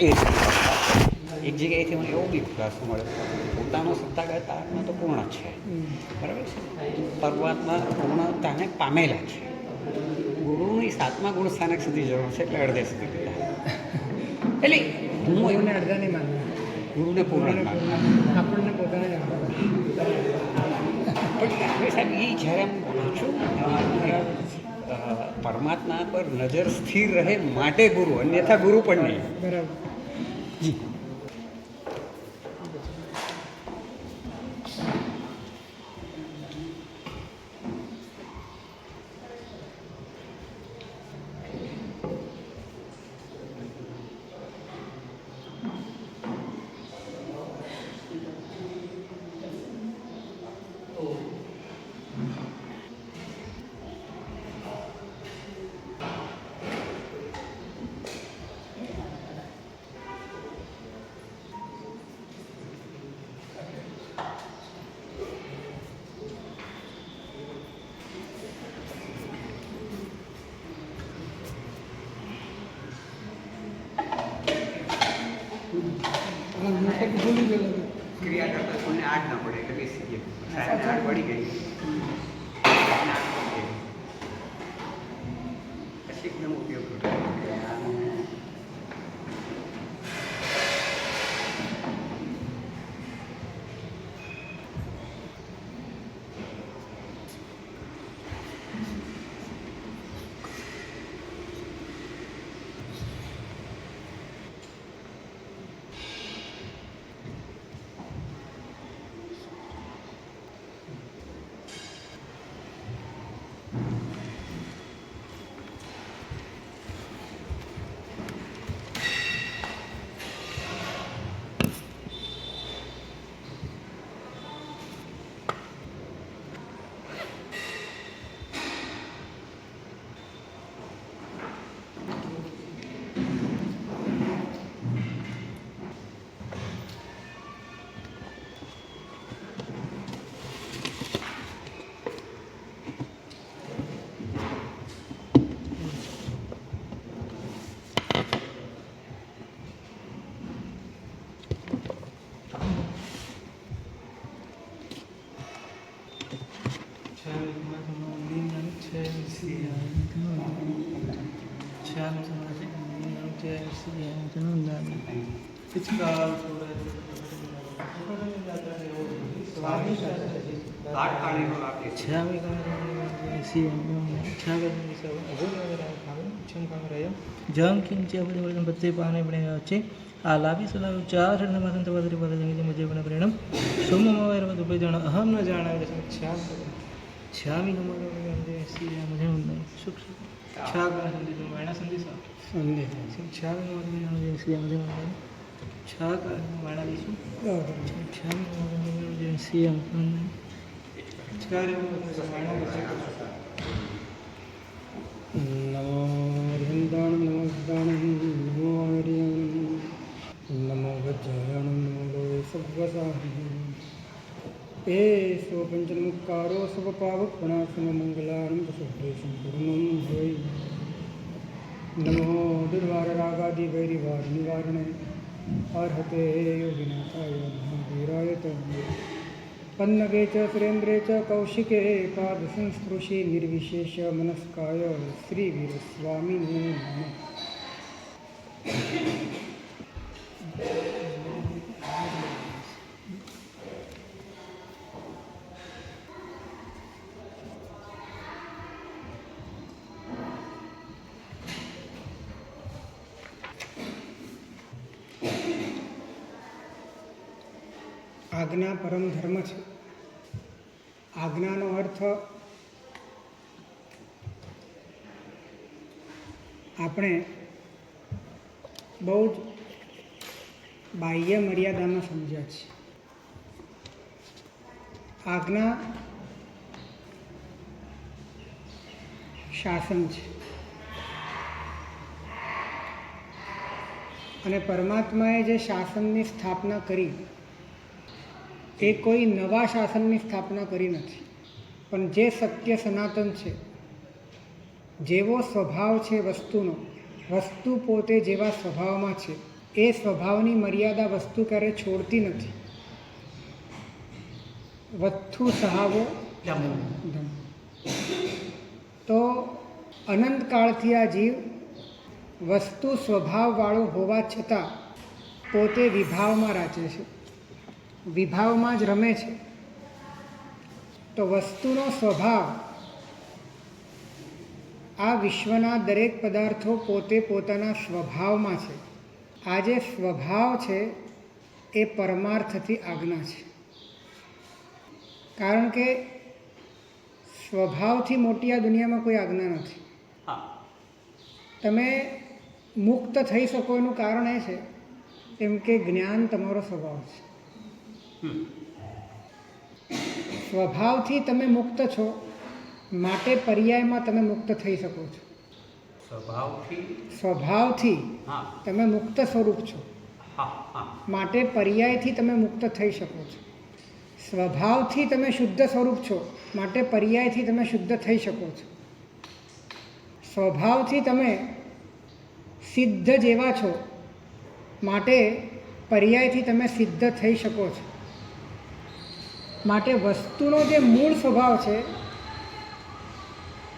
એ એક જગ્યાએથી મને એવો બી ખુલાસો મળ્યો, પોતાનો સત્તા કરતા આત્મા તો પૂર્ણ છે, બરાબર છે, પરમાત્મા પૂર્ણતાને પામેલા છે. ગુરુની 7મા ગુણ સ્થાનક સુધી જરૂર છે, એટલે અડધે સુધી ગયા. એટલે હું એમને અડધા નહીં માનવા, ગુરુને પૂર્ણ માનવા. આપણને પોતાને પણ સાહેબ એ જ્યારે હું બોલું છું પરમાત્મા પર નજર સ્થિર રહે માટે ગુરુ, અન્યથા ગુરુ પણ નહીં. બરાબર. જી ભૂલી ગયેલો. ક્રિયા કરતા કોઈને આઠ ના પડે એટલે બેસી ગયા, આઠ પડી ગઈ પછી એકદમ ઉપયોગ કરો. જમ કિંચે બત્તે પાને છે આ લાભી સલાહ ચાર માસંત પદરી પદ મજે પ્રેરણમ સોમવાય દુબઈ જણ અહમ ન જાણાવે છામી મજે સુખ છા વાયણા સંદેશા છામી શ્રી મજે છા વાયણા દઈશું છામી સીએમ નમો હરિહંદાણ નમો દાણમ નમો હરિયમ નમો વજ્રાયણમ નમો લોય સવ્વસાહમ એ સો પંચનમુક્કારો સવ પાવક પ્રણાસમ મંગલારમ શુભ્રેશમ પૂર્ણમ હોય નમો દુર્વાર રાગાદિ વૈરિવાર નિવારણે અર્હતે યોગિનાથાય મહાવીરાય તમે પન્નગે ચ સુરેન્દ્રે ચ કૌશિકે પાદસંસ્પૃશી નિર્વિશેષ મનસ્કાય શ્રીવીર સ્વામીને નમઃ. આજ્ઞા પરમ ધર્મ છે. આજ્ઞાનો અર્થ આપણે બહુ જ બાહ્ય મર્યાદામાં સમજ્યા છે. આજ્ઞા શાસન છે અને પરમાત્માએ જે શાસનની સ્થાપના કરી એ કોઈ નવા શાસનની સ્થાપના કરી નથી, પણ જે સત્ય સનાતન છે, જેવો સ્વભાવ છે વસ્તુનો, વસ્તુ પોતે જેવા સ્વભાવમાં છે એ સ્વભાવની મર્યાદા વસ્તુ ક્યારેય છોડતી નથી. વત્થુ સહાવો ધમ. તો અનંતકાળથી આ જીવ વસ્તુ સ્વભાવવાળો હોવા છતાં પોતે વિભાવમાં રાચે છે, વિભાવમાં જ રમે છે. તો વસ્તુનો સ્વભાવ, આ વિશ્વના દરેક પદાર્થો પોતે પોતાના સ્વભાવમાં છે. આ જે સ્વભાવ છે એ પરમાર્થથી આજ્ઞા છે. કારણ કે સ્વભાવથી મોટી આ દુનિયામાં કોઈ આજ્ઞા નથી. તમે મુક્ત થઈ શકો એનું કારણ એ છે કેમ કે જ્ઞાન તમારો સ્વભાવ છે. સ્વભાવથી તમે મુક્ત છો, માટે પર્યાયમાં તમે મુક્ત થઈ શકો છો. સ્વભાવથી તમે મુક્ત સ્વરૂપ છો, માટે પર્યાયથી તમે મુક્ત થઈ શકો છો. સ્વભાવથી તમે શુદ્ધ સ્વરૂપ છો, માટે પર્યાયથી તમે શુદ્ધ થઈ શકો છો. સ્વભાવથી તમે સિદ્ધ જેવા છો, માટે પર્યાયથી તમે સિદ્ધ થઈ શકો છો. માટે વસ્તુનો જે મૂળ સ્વભાવ છે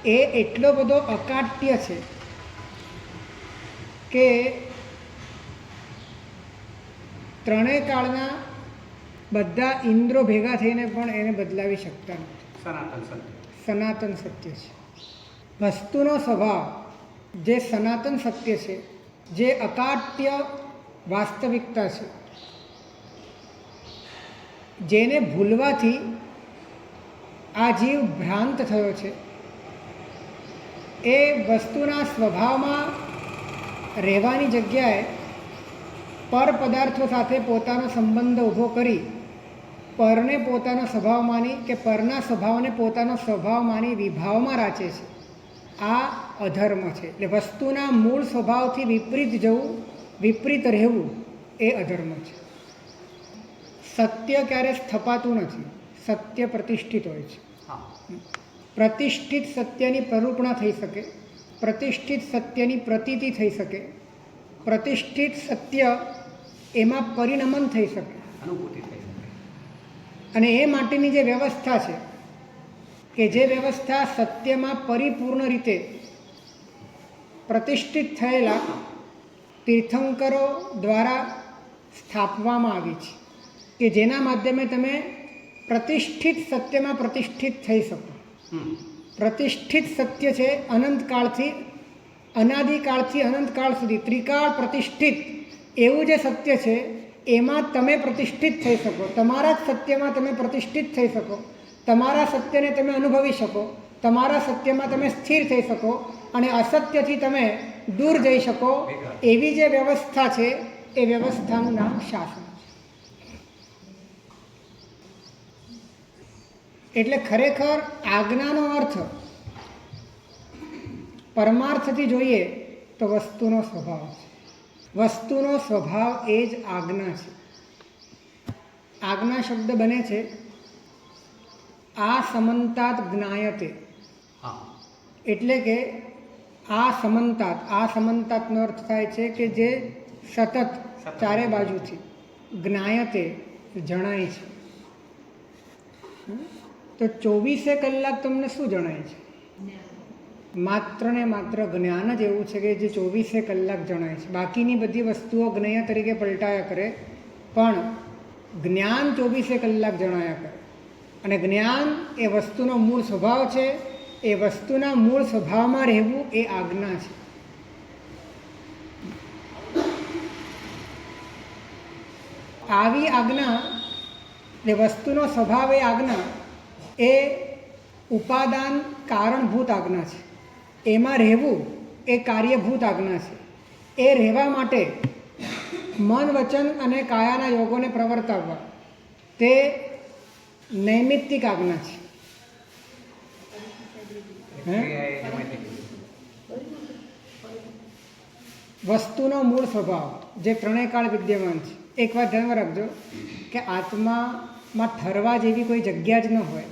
એ એટલો બધો અકાટ્ય છે કે ત્રણેય કાળના બધા ઇન્દ્રો ભેગા થઈને પણ એને બદલાવી શકતા નથી. સનાતન સત્ય છે. વસ્તુનો સ્વભાવ જે સનાતન સત્ય છે, જે અકાટ્ય વાસ્તવિકતા છે, જેને ભૂલવાથી આ જીવ ભ્રાંત થયો છે, એ વસ્તુના સ્વભાવમાં રહેવાની જગ્યાએ પર પદાર્થો સાથે પોતાનો સંબંધ ઊભો કરી પરને પોતાનો સ્વભાવ માની કે પરના સ્વભાવને પોતાનો સ્વભાવ માની વિભાવમાં રાચે છે. આ અધર્મ છે. એટલે વસ્તુના મૂળ સ્વભાવથી વિપરીત જવું, વિપરીત રહેવું એ અધર્મ છે. સત્ય ક્યારે સ્થપાતું નથી. સત્ય પ્રતિષ્ઠિત હોય છે. પ્રતિષ્ઠિત સત્યની પ્રરૂપણા થઈ શકે, પ્રતિષ્ઠિત સત્યની પ્રતીતિ થઈ શકે, પ્રતિષ્ઠિત સત્ય એમાં પરિણમન થઈ શકે, અનુભૂતિ થઈ શકે. અને એ માટેની જે વ્યવસ્થા છે કે જે વ્યવસ્થા સત્યમાં પરિપૂર્ણ રીતે પ્રતિષ્ઠિત થયેલા તીર્થંકરો દ્વારા સ્થાપવામાં આવી છે, કે જેના માધ્યમે તમે પ્રતિષ્ઠિત સત્યમાં પ્રતિષ્ઠિત થઈ શકો. પ્રતિષ્ઠિત સત્ય છે અનંતકાળથી, અનાદિકાળથી અનંતકાળ સુધી ત્રિકાળ પ્રતિષ્ઠિત એવું જે સત્ય છે એમાં તમે પ્રતિષ્ઠિત થઈ શકો. તમારા જ સત્યમાં તમે પ્રતિષ્ઠિત થઈ શકો, તમારા સત્યને તમે અનુભવી શકો, તમારા સત્યમાં તમે સ્થિર થઈ શકો અને અસત્યથી તમે દૂર જઈ શકો. એવી જે વ્યવસ્થા છે એ વ્યવસ્થાનું નામ શાસન. એટલે ખરેખર આજ્ઞાનો અર્થ પરમાર્થથી જોઈએ તો વસ્તુનો સ્વભાવ છે. વસ્તુનો સ્વભાવ એ જ આજ્ઞા છે. આજ્ઞા શબ્દ બને છે આ સમંતાત જ્ઞાયતે. એટલે કે આ સમંતાત, આ સમંતાતનો અર્થ થાય છે કે જે સતત ચારે બાજુથી જ્ઞાયતે જણાય છે. તો 24 કલાક તમને શું જણાય છે? માત્ર ને માત્ર જ્ઞાન જ એવું છે કે જે 24 કલાક જણાય છે. બાકીની બધી વસ્તુઓ જ્ઞેય તરીકે પલટાયા કરે, પણ જ્ઞાન 24 કલાક જણાયા કરે. અને જ્ઞાન એ વસ્તુનો મૂળ સ્વભાવ છે. એ વસ્તુના મૂળ સ્વભાવમાં રહેવું એ આજ્ઞા છે. આવી આજ્ઞા, જે વસ્તુનો સ્વભાવ એ આજ્ઞા એ ઉપાદાન કારણભૂત આજ્ઞા છે. એમાં રહેવું એ કાર્યભૂત આજ્ઞા છે. એ રહેવા માટે મન, વચન અને કાયાના યોગોને પ્રવર્તાવવા તે નૈમિત્તિક આજ્ઞા છે. વસ્તુનો મૂળ સ્વભાવ જે ત્રણેય કાળ વિદ્યમાન છે. એક વાત ધ્યાનમાં રાખજો કે આત્મામાં ઠરવા જેવી કોઈ જગ્યા જ ન હોય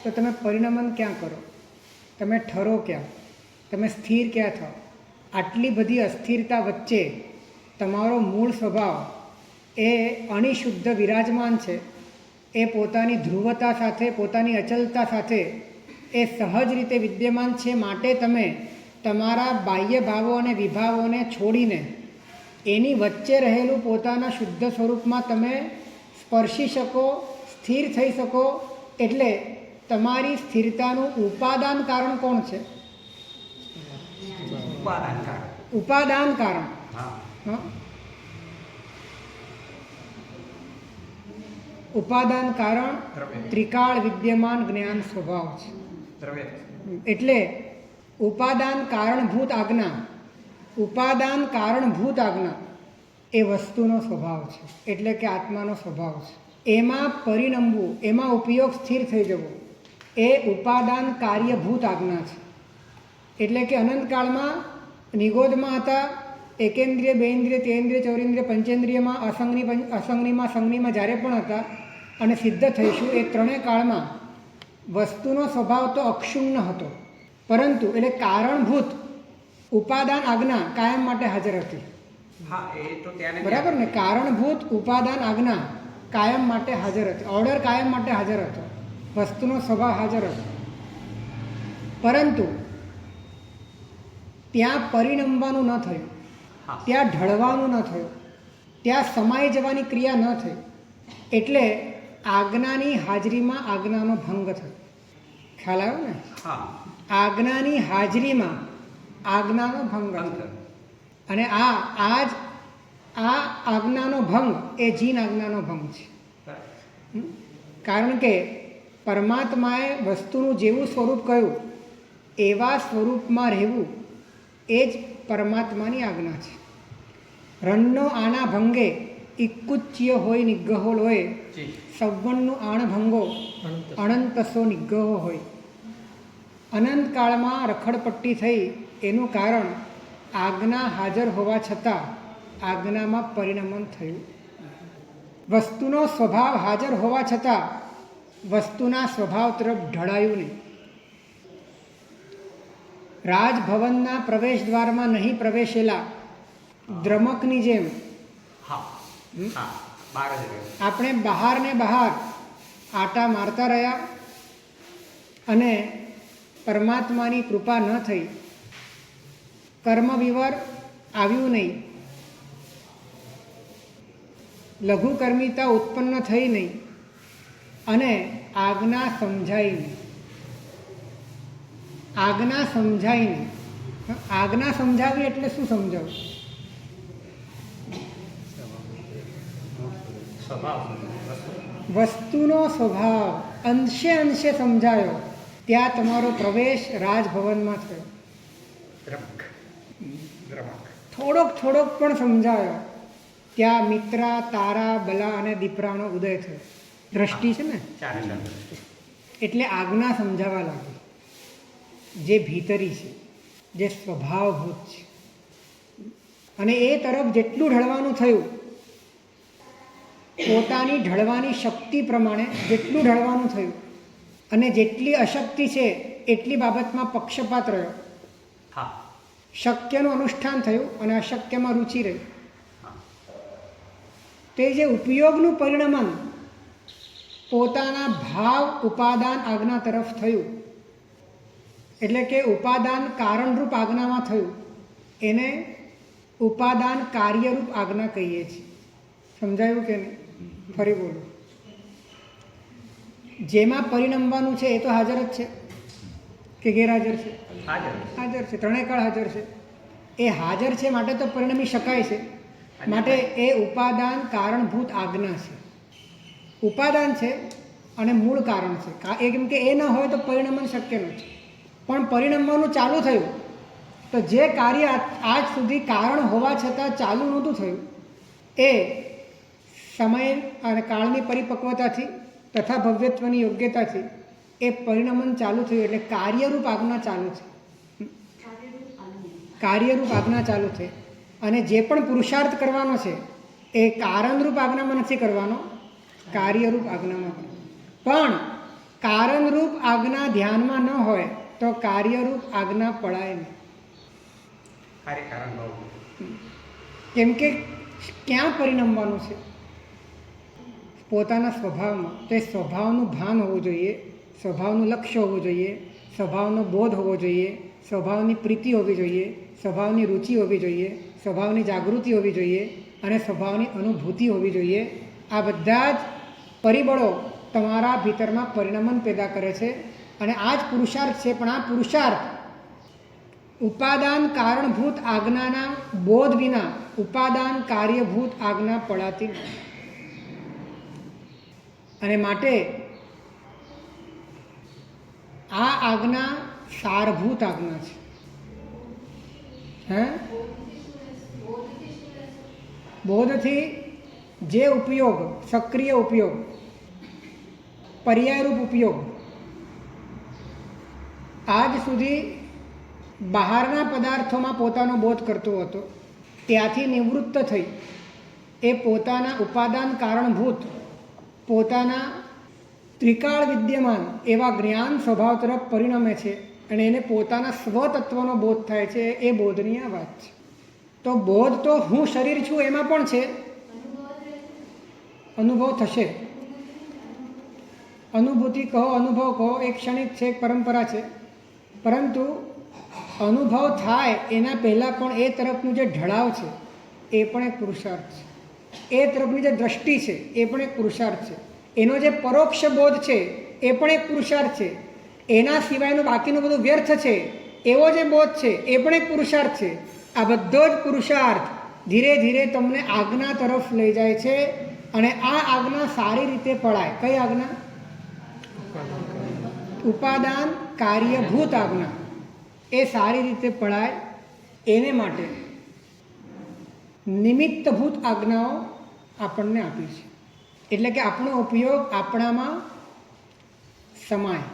તો તમે પરિણમન ક્યાં કરો? તમે ઠરો ક્યાં? તમે સ્થિર ક્યાં થાઓ? આટલી બધી અસ્થિરતા વચ્ચે તમારો મૂળ સ્વભાવ એ અનિશુદ્ધ વિરાજમાન છે, એ પોતાની ધ્રુવતા સાથે, પોતાની અચલતા સાથે એ સહજ રીતે વિદ્યમાન છે. માટે તમે તમારા બાહ્ય ભાવો અને વિભાવોને છોડીને એની વચ્ચે રહેલું પોતાના શુદ્ધ સ્વરૂપમાં તમે સ્પર્શી શકો, સ્થિર થઈ શકો. એટલે તમારી સ્થિરતાનું ઉપાદાન કારણ કોણ છે? ઉપાદાન કારણ. ઉપાદાન કારણ. હા. હા, ઉપાદાન કારણ ત્રિકાળ વિદ્યમાન જ્ઞાન સ્વભાવ છે. દ્રવ્ય. એટલે ઉપાદાન કારણભૂત આજ્ઞા, ઉપાદાન કારણભૂત આજ્ઞા એ વસ્તુનો સ્વભાવ છે, એટલે કે આત્માનો સ્વભાવ છે. એમાં પરિણમવું, એમાં ઉપયોગ સ્થિર થઈ જવો એ ઉપાદાન કાર્યભૂત આજ્ઞા છે. એટલે કે અનંતકાળમાં નિગોદમાં હતા, એકેન્દ્રિય, બેન્દ્રિય, તેન્દ્રિય, ચૌરેન્દ્રિય, પંચેન્દ્રિયમાં, અસંગનીમાં, સંગનીમાં જ્યારે પણ હતા અને સિદ્ધ થઈશું એ ત્રણેય કાળમાં વસ્તુનો સ્વભાવ તો અક્ષુણ્ણ હતો, પરંતુ એટલે કારણભૂત ઉપાદાન આજ્ઞા કાયમ માટે હાજર હતી. હા, એ તો ત્યાં બરાબર ને? કારણભૂત ઉપાદાન આજ્ઞા કાયમ માટે હાજર હતી, ઓર્ડર કાયમ માટે હાજર હતો, વસ્તુનો સ્વભાવ હાજર હતો. પરંતુ ત્યાં પરિણમવાનું ન થયું, ત્યાં ઢળવાનું ન થયું, ત્યાં સમાઈ જવાની ક્રિયા ન થઈ. એટલે આજ્ઞાની હાજરીમાં આજ્ઞાનો ભંગ થયો. ખ્યાલ આવ્યો ને? હા. આજ્ઞાની હાજરીમાં આજ્ઞાનો ભંગ થયો. અને આ આજ્ઞાનો ભંગ એ જીન આજ્ઞાનો ભંગ છે. કારણ કે પરમાત્માએ વસ્તુનું જેવું સ્વરૂપ કહ્યું એવા સ્વરૂપમાં રહેવું એ જ પરમાત્માની આજ્ઞા છે. રણનો આના ભંગે ઇકુચ્ય હોય નિગ્રહો હોય, સવ્વણનું આણ ભંગો અનંતસો નિગ્રહો હોય. અનંતકાળમાં રખડપટ્ટી થઈ એનું કારણ આજ્ઞા હાજર હોવા છતાં આજ્ઞામાં પરિણમન થયું. વસ્તુનો સ્વભાવ હાજર હોવા છતાં વસ્તુના સ્વભાવ તરફ ઢળાયું નહીં. રાજભવનના પ્રવેશ દ્વારમાં નહીં પ્રવેશેલા દ્રમકની જેમ આપણે બહાર ને બહાર આટા મારતા રહ્યા અને પરમાત્માની કૃપા ન થઈ, કર્મ વિવર આવ્યું નહીં, લઘુકર્મિતા ઉત્પન્ન થઈ નહીં અને આજ્ઞા સમજાઈ નહીં. આજ્ઞા સમજાઈ નહીં. આજ્ઞા સમજાવી એટલે શું સમજાવું? વસ્તુનો સ્વભાવ અંશે અંશે સમજાયો, ત્યાં તમારો પ્રવેશ રાજભવનમાં થયો. થોડોક પણ સમજાયો, ત્યાં મિત્રા, તારા, બલા અને દીપરાનો ઉદય થયો. દ્રષ્ટિ છે ને, એટલે આજ્ઞા સમજાવવા લાગી, જે ભીતરી છે, જે સ્વભાવભૂત છે. અને એ તરફ જેટલું ઢળવાનું થયું, પોતાની ઢળવાની શક્તિ પ્રમાણે જેટલું ઢળવાનું થયું અને જેટલી અશક્તિ છે એટલી બાબતમાં પક્ષપાત રહ્યો. શક્યનું અનુષ્ઠાન થયું અને અશક્યમાં રુચિ રહી. તે જે ઉપયોગનું પરિણમન પોતાના ભાવ ઉપાદાન આજ્ઞા તરફ થયું, એટલે કે ઉપાદાન કારણરૂપ આજ્ઞામાં થયું, એને ઉપાદાન કાર્યરૂપ આજ્ઞા કહીએ છીએ. સમજાયું કે નહીં? ફરી બોલું. જેમાં પરિણમવાનું છે એ તો હાજર જ છે કે ગેરહાજર છે? હાજર છે. ત્રણેય કાળ હાજર છે. એ હાજર છે માટે તો પરિણમી શકાય છે. માટે એ ઉપાદાન કારણભૂત આજ્ઞા છે. ઉપાદાન છે અને મૂળ કારણ છે. એ કેમ કે એ ન હોય તો પરિણમન શક્ય નથી. પણ પરિણમવાનું ચાલુ થયું તો જે કાર્ય આજ સુધી કારણ હોવા છતાં ચાલુ નહોતું થયું, એ સમય અને કાળની પરિપક્વતાથી તથા ભવ્યત્વની યોગ્યતાથી એ પરિણમન ચાલુ થયું. એટલે કાર્યરૂપ આજ્ઞા ચાલુ છે. કાર્યરૂપ આજ્ઞા ચાલુ છે. અને જે પણ પુરુષાર્થ કરવાનો છે એ કારણરૂપ આજ્ઞામાં નથી કરવાનો, કાર્યરૂપ આજ્ઞામાં કરવાનો. પણ કારણરૂપ આજ્ઞા ધ્યાનમાં ન હોય તો કાર્યરૂપ આજ્ઞા પડાય નહીં. કેમ કે ક્યાં પરિણમવાનું છે? પોતાના સ્વભાવમાં. તો એ સ્વભાવનું ભાન હોવું જોઈએ, સ્વભાવનું લક્ષ્ય હોવું જોઈએ, સ્વભાવનો બોધ હોવો જોઈએ, સ્વભાવની પ્રીતિ હોવી જોઈએ, સ્વભાવની રુચિ હોવી જોઈએ, સ્વભાવની જાગૃતિ હોવી જોઈએ અને સ્વભાવની અનુભૂતિ હોવી જોઈએ. આ બધા જ પરિબળો તમારા ભીતરમાં પરિણમન પેદા કરે છે અને આ જ પુરુષાર્થ છે. પણ આ પુરુષાર્થ ઉપાદાન કારણભૂત આજ્ઞાના બોધ વિના ઉપાદાન કાર્યભૂત આજ્ઞા પડાતી નથી. અને માટે આ આજ્ઞા સારભૂત આજ્ઞા છે. બોધથી જે ઉપયોગ, સક્રિય ઉપયોગ, પર્યાયરૂપ ઉપયોગ આજ સુધી બહારના પદાર્થોમાં પોતાનો બોધ કરતો હતો, ત્યાંથી નિવૃત્ત થઈ એ પોતાના ઉપાદાન કારણભૂત, પોતાના ત્રિકાળ વિદ્યમાન એવા જ્ઞાન સ્વભાવ તરફ પરિણમે છે અને એને પોતાના સ્વતત્વનો બોધ થાય છે. એ બોધની આ વાત છે. તો બોધ તો હું શરીર છું એમાં પણ છે, અનુભવ થશે. અનુભૂતિ કહો, અનુભવ કહો, એક ક્ષણિક છે, એક પરંપરા છે. પરંતુ અનુભવ થાય એના પહેલાં પણ એ તરફનું જે ઢળાવ છે એ પણ એક પુરુષાર્થ છે. એ તરફની જે દ્રષ્ટિ છે એ પણ એક પુરુષાર્થ છે. એનો જે પરોક્ષ બોધ છે એ પણ એક પુરુષાર્થ છે. એના સિવાયનું બાકીનું બધું વ્યર્થ છે એવો જે બોધ છે એ પણ એક પુરુષાર્થ છે. આ બધો જ પુરુષાર્થ ધીરે ધીરે તમને આજ્ઞા તરફ લઈ જાય છે અને આ આજ્ઞા સારી રીતે પળાય. કઈ આજ્ઞા? ઉપાદાન કાર્યભૂત આજ્ઞા. એ સારી રીતે પળાય એને માટે નિમિત્તભૂત આજ્ઞાઓ આપણને આપી છે. એટલે કે આપણો ઉપયોગ આપણામાં સમાય,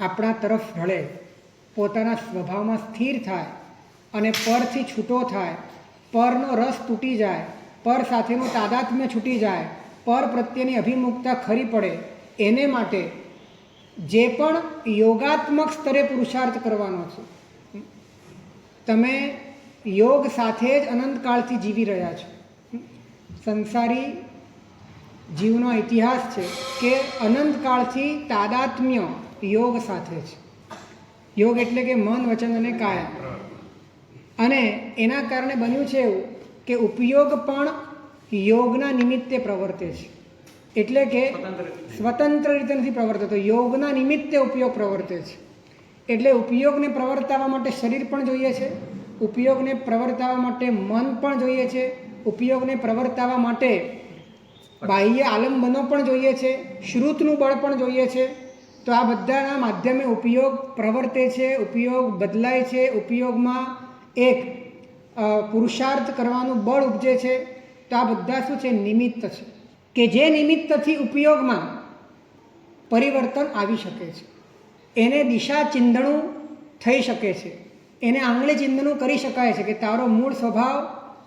આપણા તરફ ઢળે, પોતાના સ્વભાવમાં સ્થિર થાય અને પરથી છૂટો થાય, પરનો રસ તૂટી જાય, પર સાથેનું તાદાત્મ્ય છૂટી જાય, પર પ્રત્યેની અભિમુખતા ખરી પડે. એને માટે જે પણ યોગાત્મક સ્તરે પુરુષાર્થ કરવાનો છે, તમે યોગ સાથે જ અનંતકાળથી જીવી રહ્યા છો. સંસારી જીવનો ઇતિહાસ છે કે અનંતકાળથી તાદાત્મ્ય યોગ સાથે છે. યોગ એટલે કે મન, વચન અને કાયા. અને એના કારણે બન્યું છે એવું કે ઉપયોગ પણ યોગના નિમિત્તે પ્રવર્તે છે. એટલે કે સ્વતંત્ર રીતે નથી પ્રવર્તતો, યોગના નિમિત્તે ઉપયોગ પ્રવર્તે છે. એટલે ઉપયોગને પ્રવર્તાવવા માટે શરીર પણ જોઈએ છે, ઉપયોગને પ્રવર્તાવવા માટે મન પણ જોઈએ છે, ઉપયોગને પ્રવર્તાવવા માટે બાહ્ય આલંબનો પણ જોઈએ છે, શ્રુતનું બળ પણ જોઈએ છે. તો આ બધાના માધ્યમે ઉપયોગ પ્રવર્તે છે, ઉપયોગ બદલાય છે, ઉપયોગમાં એક પુરુષાર્થ કરવાનું બળ ઉપજે છે. તો આ બધા શું છે? નિમિત્ત છે કે જે નિમિત્તથી ઉપયોગમાં પરિવર્તન આવી શકે છે. એને દિશા ચિંધણું થઈ શકે છે, એને આંગળી ચિંધણું કરી શકાય છે કે તારો મૂળ સ્વભાવ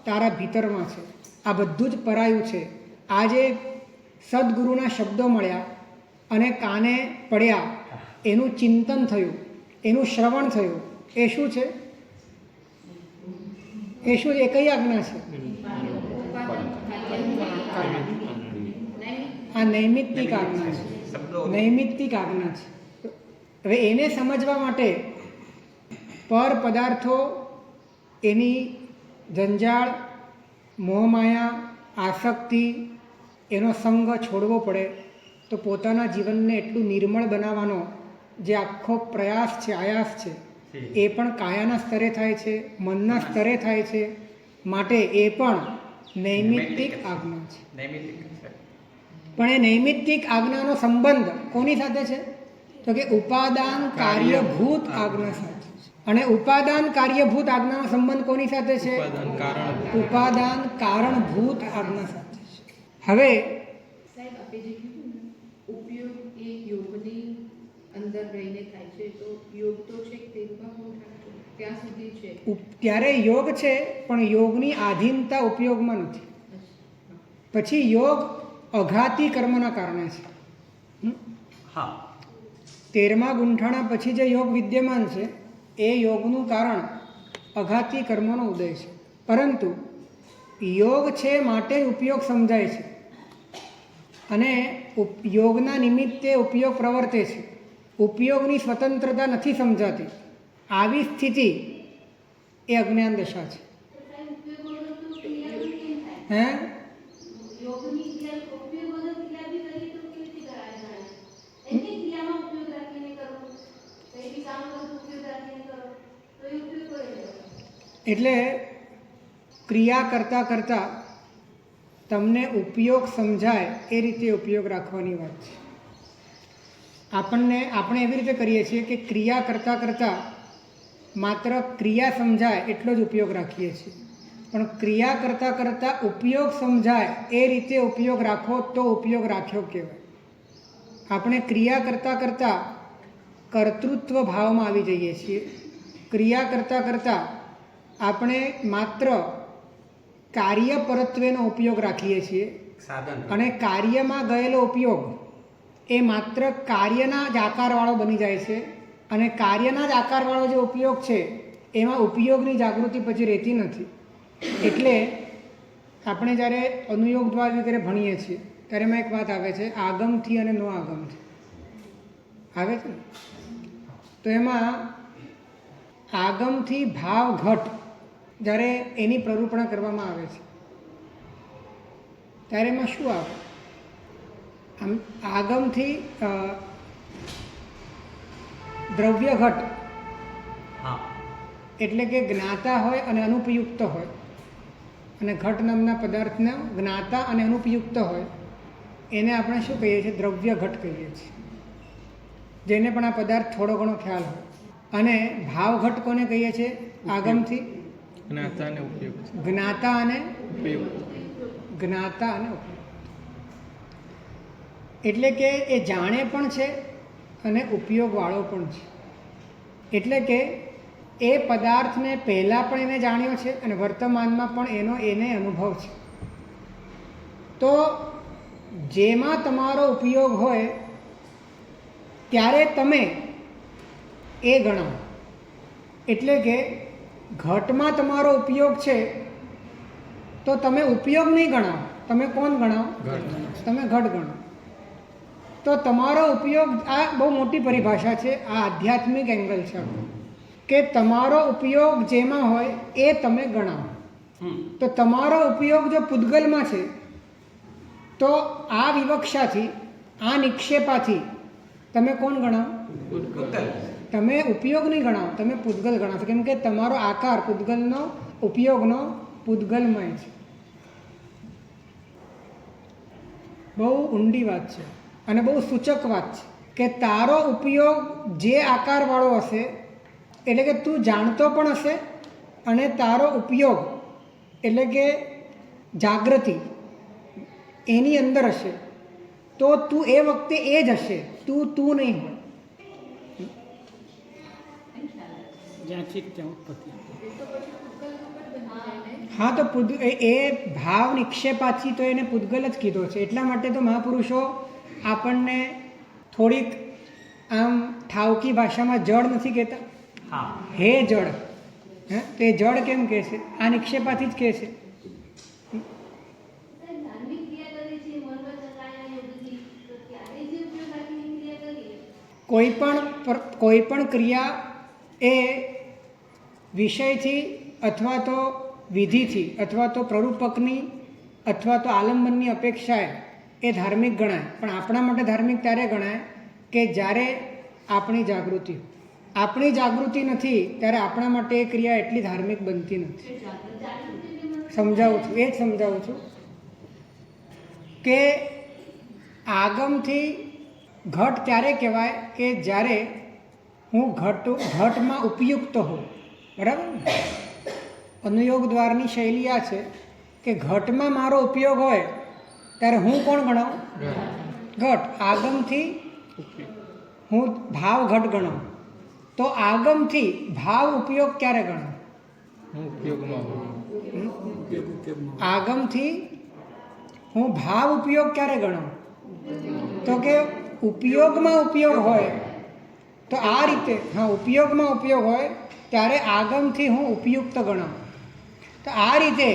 તારા ભીતરમાં છે. આ બધું જ પરાયું છે. આજે સદગુરુના શબ્દો મળ્યા અને કાને પડ્યા, એનું ચિંતન થયું, એનું શ્રવણ થયું. એ શું છે? એ શું છે? એ કઈ આજ્ઞા છે? આ નૈમિત્તિક આજ્ઞા છે. નૈમિત્તિક આજ્ઞા છે. હવે એને સમજવા માટે પર પદાર્થો, એની જંજાળ, મોહમાયા, આસક્તિ, એનો સંગ છોડવો પડે. તો પોતાના જીવનને એટલું નિર્મળ બનાવવાનો જે આખો પ્રયાસ છે, આયાસ છે, એ પણ કાયાના સ્તરે થાય છે, મનના સ્તરે થાય છે. માટે એ પણ નૈમિત્તિક આજ્ઞા છે. પણ એ નૈમિત્તિક આજ્ઞાનો સંબંધ કોની સાથે છે? તો કે ઉપાદાન કાર્યભૂત આજ્ઞા સાથે. અને ઉપાદાન કાર્યભૂત આજ્ઞાનો સંબંધ કોની સાથે છે? ઉપાદાન કારણભૂત આજ્ઞા સાથે છે. હવે સાહેબ, આપે જે કીધું ને, ઉપયોગ એ યોગની અંદર રહીને થાય છે, તો યોગ તો છે ત્યાં સુધી છે. ત્યારે યોગ છે, પણ યોગની આધીનતા ઉપયોગમાં નથી. પછી યોગ અઘાતી કર્મના કારણે છે. 13મા ગુંઠાણા પછી જે યોગ વિદ્યમાન છે એ યોગનું કારણ અઘાતી કર્મનો ઉદય છે. પરંતુ યોગ છે માટે ઉપયોગ સમજાય છે અને યોગના નિમિત્તે ઉપયોગ પ્રવર્તે છે. ઉપયોગની સ્વતંત્રતા નથી સમજાતી. આવી સ્થિતિ એ અજ્ઞાન દશા છે. હે એટલે ક્રિયા કરતાં કરતાં તમને ઉપયોગ સમજાય એ રીતે ઉપયોગ રાખવાની વાત છે. આપણે એવી રીતે કરીએ છીએ કે ક્રિયા કરતાં કરતાં માત્ર ક્રિયા સમજાય એટલો જ ઉપયોગ રાખીએ છીએ. પણ ક્રિયા કરતાં કરતાં ઉપયોગ સમજાય એ રીતે ઉપયોગ રાખો તો ઉપયોગ રાખ્યો કહેવાય. આપણે ક્રિયા કરતાં કરતાં કર્તૃત્વ ભાવમાં આવી જઈએ છીએ. ક્રિયા કરતાં કરતાં આપણે માત્ર કાર્ય પરત્વેનો ઉપયોગ રાખીએ છીએ અને કાર્યમાં ગયેલો ઉપયોગ એ માત્ર કાર્યના જ આકારવાળો બની જાય છે અને કાર્યના જ આકારવાળો જે ઉપયોગ છે એમાં ઉપયોગની જાગૃતિ પછી રહેતી નથી. એટલે આપણે જ્યારે અનુયોગ દ્વારા જ્યારે ભણીએ છીએ ત્યારે એમાં એક વાત આવે છે, આગમથી અને નો આગમથી આવે છે. તો એમાં આગમથી ભાવ ઘટ જ્યારે એની પ્રરૂપણા કરવામાં આવે છે ત્યારે એમાં શું આવે? આમ આગમથી દ્રવ્ય ઘટ એટલે કે જ્ઞાતા હોય અને અનુપયુક્ત હોય અને ઘટ નામના પદાર્થને જ્ઞાતા અને અનુપયુક્ત હોય એને આપણે શું કહીએ છીએ? દ્રવ્ય ઘટ કહીએ છીએ. જેને પણ આ પદાર્થ થોડો ઘણો ખ્યાલ હોય. અને ભાવ ઘટ કોને કહીએ છીએ? આગમથી જ્ઞાતા અને ઉપયોગ. એટલે કે એ જાણે પણ છે અને ઉપયોગવાળો પણ છે. એટલે કે એ પદાર્થને પહેલાં પણ એને જાણ્યો છે અને વર્તમાનમાં પણ એને અનુભવ છે. તો જેમાં તમારો ઉપયોગ હોય ત્યારે તમે એ ગણાવો. એટલે કે ઘટમાં તમારો ઉપયોગ છે તો તમે ઉપયોગ નહીં ગણાવો. તમે કોણ ગણાવો? તમે ઘટ ગણો. તો તમારો ઉપયોગ, આ બહુ મોટી પરિભાષા છે, આ આધ્યાત્મિક એંગલ છે કે તમારો ઉપયોગ જેમાં હોય એ તમે ગણાવો. તો તમારો ઉપયોગ જો પૂતગલમાં છે તો આ વિવક્ષાથી, આ નિક્ષેપાથી તમે કોણ ગણાવો? તમે ઉપયોગ નહીં ગણાવો, તમે પૂતગલ ગણાવો. કેમ કે તમારો આકાર પૂતગલનો ઉપયોગનો પૂતગલમય છે. બહુ ઊંડી વાત છે અને બહુ સૂચક વાત છે કે તારો ઉપયોગ જે આકારવાળો હશે, એટલે કે તું જાણતો પણ હશે અને તારો ઉપયોગ એટલે કે જાગૃતિ એની અંદર હશે તો તું એ વખતે એ જ હશે, તું નહીં હોય. હા, તો એ ભાવ નિક્ષેપાથી તો એને પૂતગલ જ કીધો છે. એટલા માટે તો મહાપુરુષો આપણને થોડીક આમ ઠાવકી ભાષામાં જળ નથી કહેતા? હે જળ. તો એ જળ કેમ કહે છે? આ નિક્ષેપાથી જ કહે છે. કોઈ પણ ક્રિયા એ વિષયથી અથવા તો વિધિથી અથવા તો પ્રરૂપકની અથવા તો આલંબનની અપેક્ષાએ એ ધાર્મિક ગણાય. પણ આપણા માટે ધાર્મિક ત્યારે ગણાય કે જ્યારે આપણી જાગૃતિ હોય. આપણી જાગૃતિ નથી ત્યારે આપણા માટે એ ક્રિયા એટલી ધાર્મિક બનતી નથી. સમજાવું છું કે આગમથી ઘટ ત્યારે કહેવાય કે જ્યારે હું ઘટમાં ઉપયુક્ત હોઉં. બરાબર? અનુયોગ દ્વારની શૈલી આ છે કે ઘટમાં મારો ઉપયોગ હોય ત્યારે હું કોણ ગણાવું? ઘટ. આગમથી હું ભાવ ઘટ ગણાવું. તો આગમથી ભાવ ઉપયોગ ક્યારે ગણાવું? આગમથી હું ભાવ ઉપયોગ ક્યારે ગણાવું? તો કે ઉપયોગમાં ઉપયોગ હોય તો આ રીતે, ઉપયોગમાં ઉપયોગ હોય ત્યારે આગમથી હું ઉપયુક્ત ગણાવું. તો આ રીતે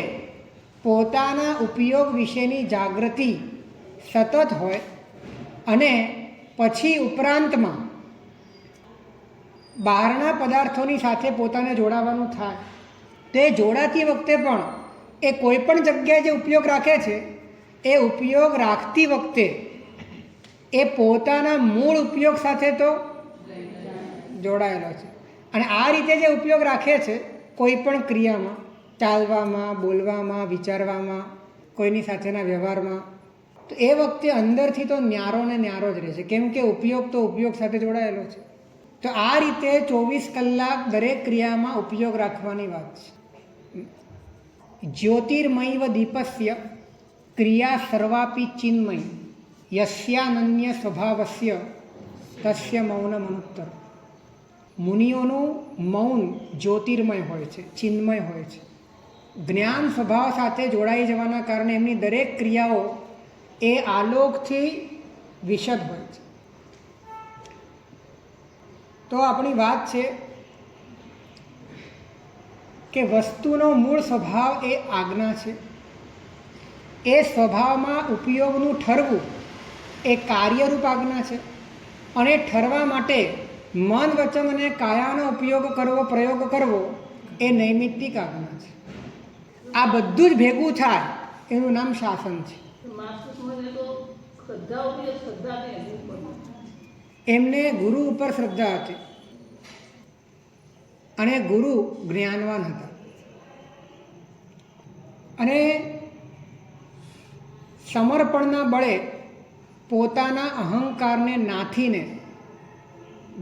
પોતાના ઉપયોગ વિશેની જાગૃતિ સતત હોય અને પછી ઉપરાંતમાં બહારના પદાર્થોની સાથે પોતાને જોડાવાનું થાય, તે જોડાતી વખતે પણ એ કોઈ પણ જગ્યાએ જે ઉપયોગ રાખે છે એ ઉપયોગ રાખતી વખતે એ પોતાના મૂળ ઉપયોગ સાથે તો જોડાયેલો છે. અને આ રીતે જે ઉપયોગ રાખે છે કોઈ પણ ક્રિયામાં, ચાલવામાં, બોલવામાં, વિચારવામાં, કોઈની સાથેના વ્યવહારમાં, તો એ વખતે અંદરથી તો ન્યારો ને ન્યારો જ રહે છે, કેમ કે ઉપયોગ તો ઉપયોગ સાથે જોડાયેલો છે. તો આ રીતે 24 કલાક દરેક ક્રિયામાં ઉપયોગ રાખવાની વાત છે. જ્યોતિર્મયવ દીપસ્ય ક્રિયા સર્વાપી ચિન્મય યસ્યાનન્ય સ્વભાવસ્ય તસ્ય મૌનમનુત્તર. મુનિઓનું મૌન જ્યોતિર્મય હોય છે, ચિન્મય હોય છે. જ્ઞાન સ્વભાવ સાથે જોડાઈ જવાના કારણે એમની દરેક ક્રિયાઓ એ આલોકથી વિશદ હોય છે. તો આપણી વાત છે કે વસ્તુનો મૂળ સ્વભાવ એ આજ્ઞા છે. એ સ્વભાવમાં ઉપયોગનું ઠરવું એ કાર્યરૂપ આજ્ઞા છે. અને ઠરવા માટે મન, વચન અને કાયાનો ઉપયોગ કરવો, પ્રયોગ કરવો એ નૈમિત્તિક આજ્ઞા છે. આ બધું જ ભેગું થાય એનું નામ શાસન છે. એમને ગુરુ ઉપર શ્રદ્ધા હતી અને ગુરુ જ્ઞાનવાન હતા. અને સમર્પણના બળે પોતાના અહંકારને નાથીને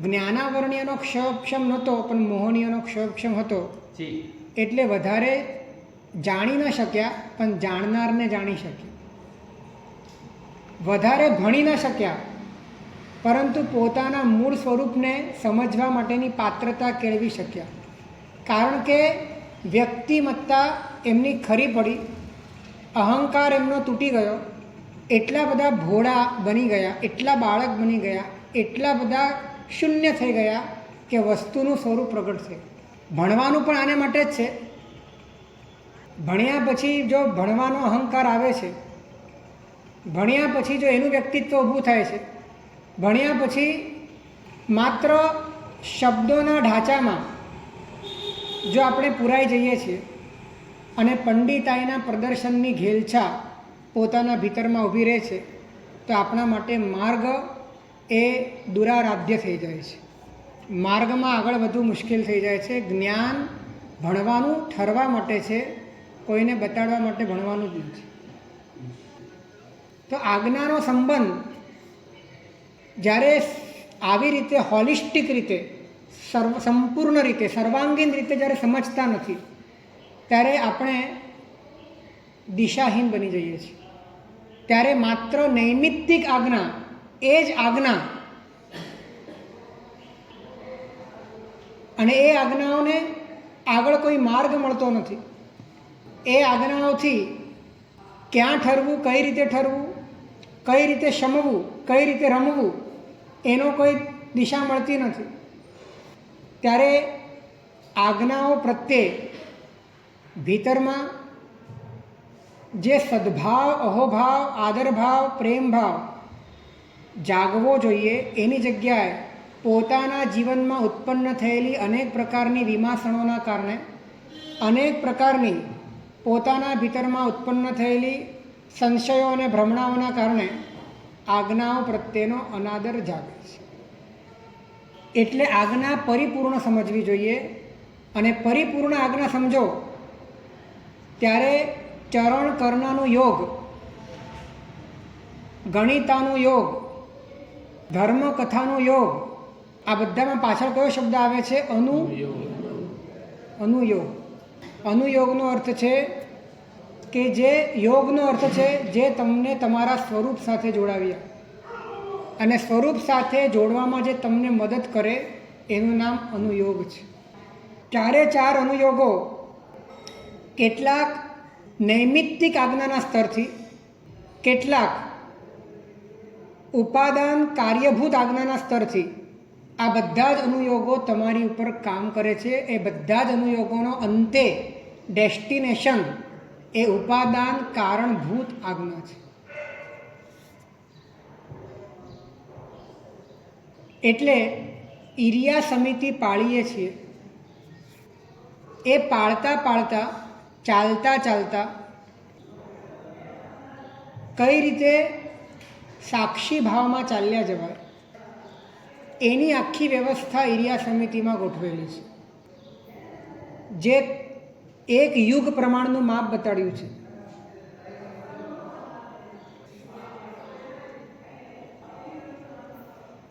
જ્ઞાનાવરણીયનો ક્ષયક્ષમ નહોતો, પણ મોહનીયનો ક્ષયક્ષમ હતો. એટલે વધારે જાણી ન શક્યા, પણ જાણનારને જાણી શક્યા. વધારે ભણી ન શક્યા, પરંતુ પોતાના મૂળ સ્વરૂપને સમજવા માટેની પાત્રતા કેળવી શક્યા. કારણ કે વ્યક્તિમત્તા એમની ખરી પડી, અહંકાર એમનો તૂટી ગયો, એટલા બધા ભોળા બની ગયા, એટલા બાળક બની ગયા, એટલા બધા શૂન્ય થઈ ગયા કે વસ્તુનું સ્વરૂપ પ્રગટ થયું. ભણવાનું પણ આને માટે જ છે. ભણ્યા પછી જો ભણવાનો અહંકાર આવે છે, ભણ્યા પછી જો એનું વ્યક્તિત્વ ઊભું થાય છે, ભણ્યા પછી માત્ર શબ્દોના ઢાંચામાં જો આપણે પુરાઈ જઈએ છીએ અને પંડિતાઈના પ્રદર્શનની ઘેલછા પોતાના ભીતરમાં ઊભી રહે છે, તો આપણા માટે માર્ગ એ દુરારાધ્ય થઈ જાય છે. માર્ગમાં આગળ વધવું મુશ્કેલ થઈ જાય છે. જ્ઞાન ભણવાનું ઠરવા માટે છે, કોઈને બતાડવા માટે ભણવાનું જ નથી. તો આજ્ઞાનો સંબંધ જ્યારે આવી રીતે હોલિસ્ટિક રીતે, સંપૂર્ણ રીતે, સર્વાંગીણ રીતે જ્યારે સમજતા નથી, ત્યારે આપણે દિશાહીન બની જઈએ છીએ. ત્યારે માત્ર નૈમિત્તિક આજ્ઞા એ જ આજ્ઞા, અને એ આજ્ઞાઓને આગળ કોઈ માર્ગ મળતો નથી. એ આજ્ઞાઓથી ક્યાં ઠરવું, કઈ રીતે ઠરવું, કઈ રીતે શમવું, કઈ રીતે રમવું, એનો કોઈ દિશા મળતી નથી. ત્યારે આજ્ઞાઓ પ્રત્યે ભીતરમાં જે સદ્ભાવ, અહોભાવ, આદરભાવ, પ્રેમભાવ જાગવો જોઈએ, એની જગ્યાએ પોતાના જીવનમાં ઉત્પન્ન થયેલી અનેક પ્રકારની વિમાસણોના કારણે, અનેક પ્રકારની પોતાના ભીતરમાં ઉત્પન્ન થયેલી સંશયો અને ભ્રમણાઓના કારણે આજ્ઞાઓ પ્રત્યેનો અનાદર જાગે છે. એટલે આજ્ઞા પરિપૂર્ણ સમજવી જોઈએ. અને પરિપૂર્ણ આજ્ઞા સમજો ત્યારે ચરણ કર્ણનું યોગ, ગણિતાનું યોગ, ધર્મ કથાનું યોગ, આ બધામાં પાછળ કયો શબ્દ આવે છે? અનુયોગ. અનુયોગનો અર્થ છે કે જે યોગનો અર્થ છે જે તમને તમારા સ્વરૂપ સાથે જોડાવ્યા, અને સ્વરૂપ સાથે જોડવામાં જે તમને મદદ કરે એનું નામ અનુયોગ છે. ચારે ચાર અનુયોગો કેટલાક નૈમિત્તિક આજ્ઞાના સ્તરથી, કેટલાક ઉપાદાન કાર્યભૂત આજ્ઞાના સ્તરથી, આ બધા જ અનુયોગો તમારી ઉપર કામ કરે છે. એ બધા જ અનુયોગોનો અંતે ડેસ્ટિનેશન એ ઉપાદાન કારણભૂત આજ્ઞા છે. એટલે ઈર્યા સમિતિ પાળીએ છીએ એ પાળતા પાળતા, ચાલતા ચાલતા કઈ રીતે સાક્ષી ભાવમાં ચાલ્યા જવાય એની આખી વ્યવસ્થા ઈર્યા સમિતિમાં ગોઠવેલી છે. જે એક યુગ પ્રમાણનું માપ બતાડ્યું છે.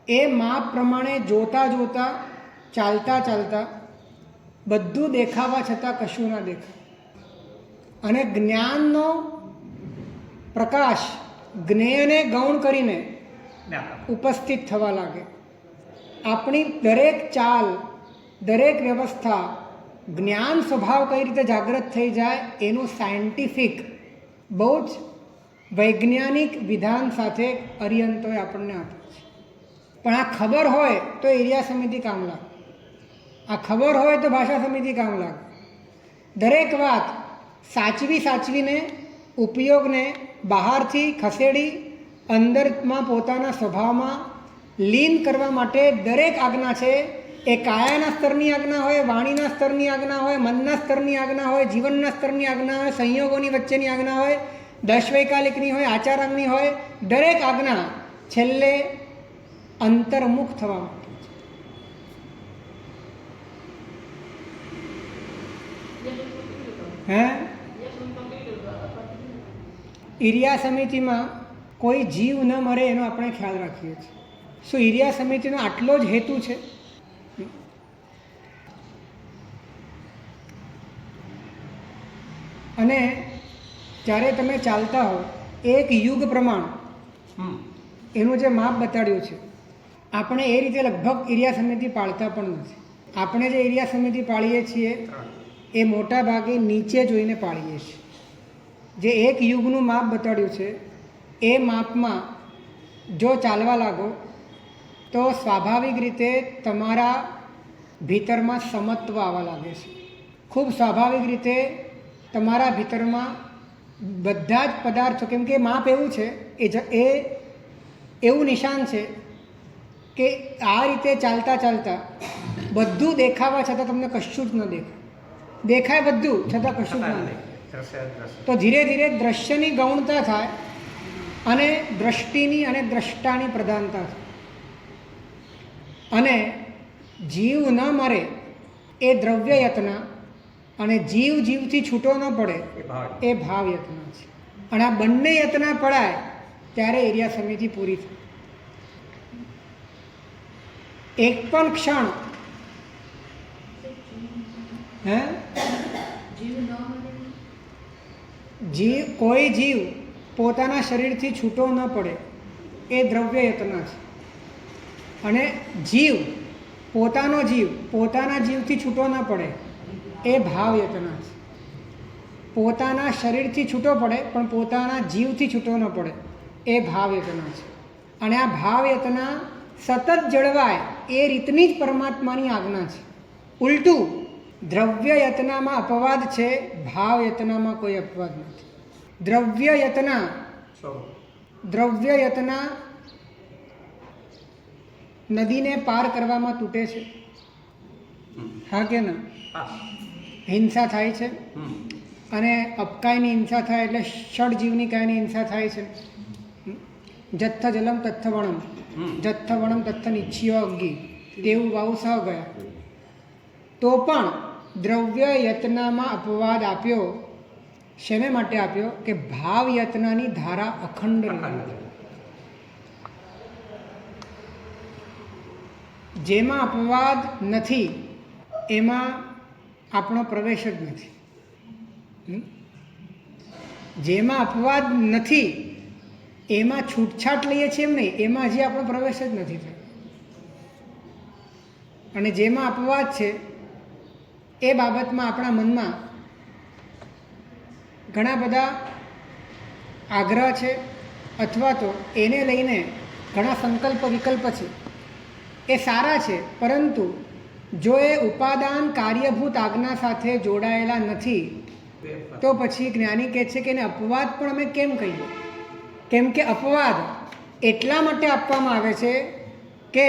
એ માપ પ્રમાણે જોતા જોતા, ચાલતા ચાલતા બધું દેખાવા છતાં કશું ના દેખાય અને જ્ઞાનનો પ્રકાશ જ્ઞેયને ગૌણ કરીને ઉપસ્થિત થવા લાગે. આપણી દરેક ચાલ, દરેક વ્યવસ્થા જ્ઞાન સ્વભાવ કઈ રીતે જાગૃત થઈ જાય એનું સાયન્ટિફિક, બહુ જ વૈજ્ઞાનિક વિધાન સાથે અરિયંતોએ આપણને આપ્યું છે. પણ આ ખબર હોય તો ઈર્યા સમિતિ કામ લાગે, આ ખબર હોય તો ભાષા સમિતિ કામ લાગે. દરેક વાત સાચવીને ઉપયોગને બહારથી ખસેડી અંદરમાં પોતાના સ્વભાવમાં લીન કરવા માટે દરેક આજ્ઞા છે એ કાયાના સ્તરની આજ્ઞા હોય, વાણીના સ્તરની આજ્ઞા હોય, મનના સ્તરની આજ્ઞા હોય, જીવનના સ્તરની આજ્ઞા હોય, સંયોગોની વચ્ચેની આજ્ઞા હોય, દશવૈકાલિકની હોય, આચારાંગની હોય, દરેક આજ્ઞા છેલ્લે અંતર્મુખ થવા માટે છે. ઈર્યા સમિતિમાં કોઈ જીવ ન મરે એનો આપણે ખ્યાલ રાખીએ છીએ. શું ઈર્યા સમિતિનો આટલો જ હેતુ છે? અને જ્યારે તમે ચાલતા હો એક યુગ પ્રમાણ એનું જે માપ બતાડ્યું છે, આપણે એ રીતે લગભગ ઈર્યા સમિતિ પાળતા પણ નથી. આપણે જે ઈર્યા સમિતિ પાળીએ છીએ એ મોટા ભાગે નીચે જોઈને પાળીએ છીએ. જે એક યુગનું માપ બતાડ્યું છે એ માપમાં જો ચાલવા લાગો તો સ્વાભાવિક રીતે તમારા ભીતરમાં સમત્વ આવવા લાગે છે. ખૂબ સ્વાભાવિક રીતે તમારા ભીતરમાં બધા જ પદાર્થો, કેમ કે માપ એવું છે એ એવું નિશાન છે કે આ રીતે ચાલતા ચાલતા બધું દેખાવા છતાં તમને કશું જ ન દેખાય બધું છતાં કશું જ ન દેખાય. તો ધીરે ધીરે દ્રશ્યની ગૌણતા થાય અને દ્રષ્ટિની અને દ્રષ્ટાની પ્રધાનતા થાય અને જીવ ન મરે એ દ્રવ્ય યત્ના અને જીવથી છૂટો ન પડે એ ભાવ યત્ના છે. અને આ બંને યત્ના પડાય ત્યારે ઈર્યા સમિતિ પૂરી થાય. એક પણ ક્ષણ કોઈ જીવ પોતાના શરીરથી છૂટો ન પડે એ દ્રવ્ય યત્ના છે. અને પોતાના જીવથી છૂટો ન પડે એ ભાવ યત્ના છે. પોતાના શરીરથી છૂટો પડે પણ પોતાના જીવથી છૂટો ન પડે એ ભાવ યત્ના છે. અને આ ભાવ યત્ના સતત જળવાય એ રીતની જ પરમાત્માની આજ્ઞા છે. ઉલટું દ્રવ્ય યત્નામાં અપવાદ છે, ભાવ યત્નામાં કોઈ અપવાદ નથી. દ્રવ્ય યત્ના નદીને પાર કરવામાં તૂટે છે, હા કે ના? હિંસા થાય છે અને અપકાયની હિંસા થાય એટલે ષડજીવની કાયની હિંસા થાય છે. જથ્થ જલમ તથ્થ વણમ, જથ્થ વણમ તથ્થ નિચ્છિયો અગ્ગી, તેવું વાવ સહ ગયા. તો પણ દ્રવ્ય યત્નામાં અપવાદ આપ્યો. શેને માટે આપ્યો? કે ભાવ યત્નાની ધારા અખંડ રહે. જેમાં અપવાદ નથી એમાં આપણો પ્રવેશ જ નથી. જેમાં અપવાદ નથી એમાં છૂટછાટ લઈએ છીએ એમ નહીં, એમાં હજી આપણો પ્રવેશ જ નથી થયો. અને જેમાં અપવાદ છે એ બાબતમાં આપણા મનમાં ઘણા બધા આગ્રહ છે અથવા તો એને લઈને ઘણા સંકલ્પ વિકલ્પ છે. એ સારા છે, પરંતુ જો એ ઉપાદાન કાર્યભૂત આજ્ઞા સાથે જોડાયેલા નથી તો પછી જ્ઞાની કહે છે કે એને અપવાદ પણ અમે કેમ કહીએ? કેમ કે અપવાદ એટલા માટે આપવામાં આવે છે કે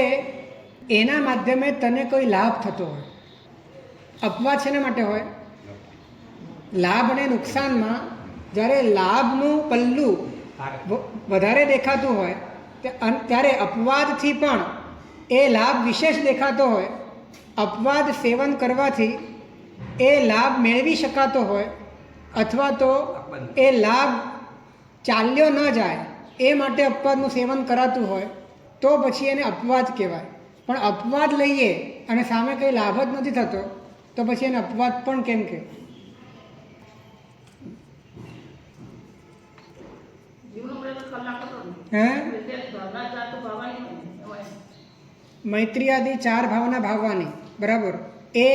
એના માધ્યમે તને કોઈ લાભ થતો હોય. અપવાદ શેના માટે હોય? લાભ અને નુકસાનમાં જ્યારે લાભનું પલ્લું વધારે દેખાતું હોય ત્યારે અપવાદથી પણ એ લાભ વિશેષ દેખાતો હોય. અપવાદ સેવન કરવાથી એ લાભ મેળવી શકાતો હોય અથવા તો એ લાભ ચાલ્યો ન જાય એ માટે અપવાદનું સેવન કરાતું હોય તો પછી એને અપવાદ કહેવાય. પણ અપવાદ લઈએ અને સામે કંઈ લાભ જ નથી થતો તો પછી એને અપવાદ પણ કેમ કહેવાય? હે મૈત્રી આદિ 4 ભાવના ભાવવાની, બરાબર. એ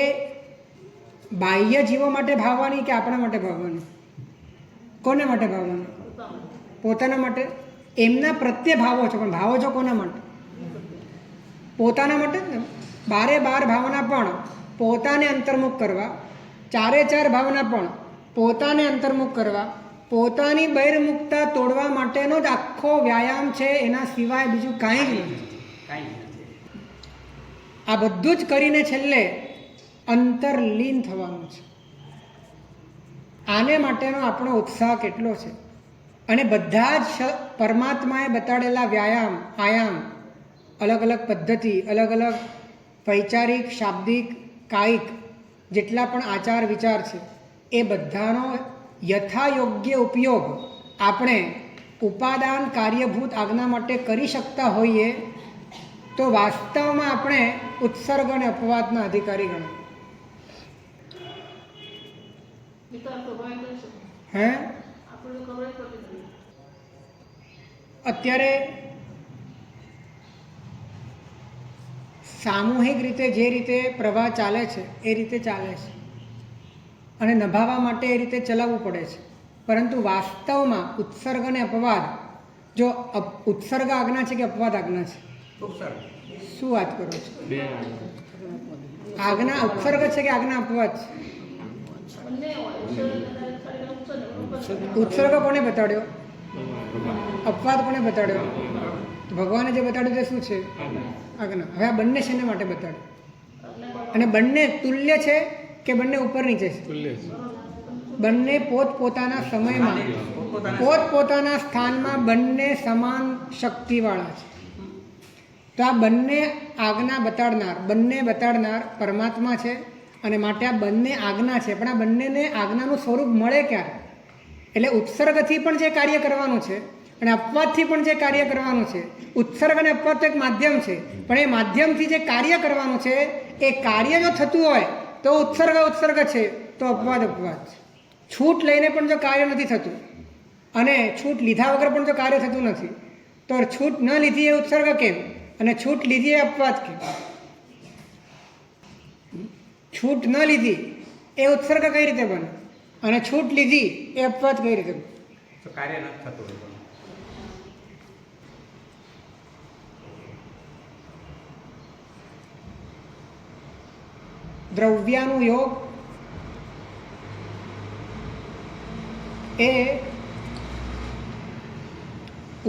બાહ્ય જીવો માટે ભાવવાની કે આપણા માટે ભાવવાની? કોને માટે ભાવવાની? પોતાના માટે. એમના પ્રત્યે ભાવો છો, પણ ભાવો છો કોના માટે? પોતાના માટે જ ને. 12 ભાવના પણ પોતાને અંતર્મુખ કરવા, 4 ભાવના પણ પોતાને અંતર્મુખ કરવા, પોતાની બહિર્મુખતા તોડવા માટેનો જ આખો વ્યાયામ છે. એના સિવાય બીજું કાંઈ જ નથી. આ બધું જ કરીને છેલ્લે અંતરલીન થવાનું છે. આને માટેનો આપણો ઉત્સાહ કેટલો છે! અને બધા જ પરમાત્માએ બતાડેલા વ્યાયામ, આયામ, અલગ અલગ પદ્ધતિ, અલગ અલગ વૈચારિક, શાબ્દિક, કાયિક જેટલા પણ આચાર વિચાર છે એ બધાનો યથાયોગ્ય ઉપયોગ આપણે ઉપાદાન કાર્યભૂત આજ્ઞા માટે કરી શકતા હોઈએ તો વાસ્તવમાં આપણે ઉત્સર્ગ અને અપવાદના અધિકારી ગણાય. હે અત્યારે સામૂહિક રીતે જે રીતે પ્રવાહ ચાલે છે એ રીતે ચાલે છે અને નભાવવા માટે એ રીતે ચલાવવું પડે છે. પરંતુ વાસ્તવમાં ઉત્સર્ગ અને અપવાદ, જો ઉત્સર્ગ આજ્ઞા છે કે અપવાદ આજ્ઞા છે? શું વાત કરો છો? આજ્ઞા ઉત્સર્ગ છે કે આજ્ઞા અપવાદ છે? ઉત્સર્ગ કોને બતાડ્યો? અપવાદ કોને બતાડ્યો? ભગવાને જે બતાડ્યું તે શું છે? આજ્ઞા. હવે આ બંને શેને માટે બતાડ્યું? અને બંને તુલ્ય છે કે બંને ઉપર નીચે છે? બંને પોતપોતાના સમયમાં, પોતપોતાના સ્થાનમાં બંને સમાન શક્તિવાળા છે. તો આ બંને આજ્ઞા બતાડનાર પરમાત્મા છે અને માટે આ બંને આજ્ઞા છે. પણ આ બંનેને આજ્ઞાનું સ્વરૂપ મળે ક્યારે? એટલે ઉત્સર્ગથી પણ જે કાર્ય કરવાનું છે અને અપવાદથી પણ જે કાર્ય કરવાનું છે. ઉત્સર્ગ અને અપવાદ તો એક માધ્યમ છે, પણ એ માધ્યમથી જે કાર્ય કરવાનું છે એ કાર્ય જો થતું હોય તો ઉત્સર્ગ છે, તો અપવાદ છે. છૂટ લઈને પણ જો કાર્ય નથી થતું અને છૂટ લીધા વગર પણ જો કાર્ય થતું નથી તો છૂટ ન લીધી એ ઉત્સર્ગ કેમ અને છૂટ લીધી એ અપવાદ કેમ? છૂટ ન લીધી એ ઉત્સર્ગ કઈ રીતે બને અને છૂટ લીધી એ અપવાદ કઈ રીતે બને? કાર્ય નથી થતું. દ્રવ્યાનું યોગ એ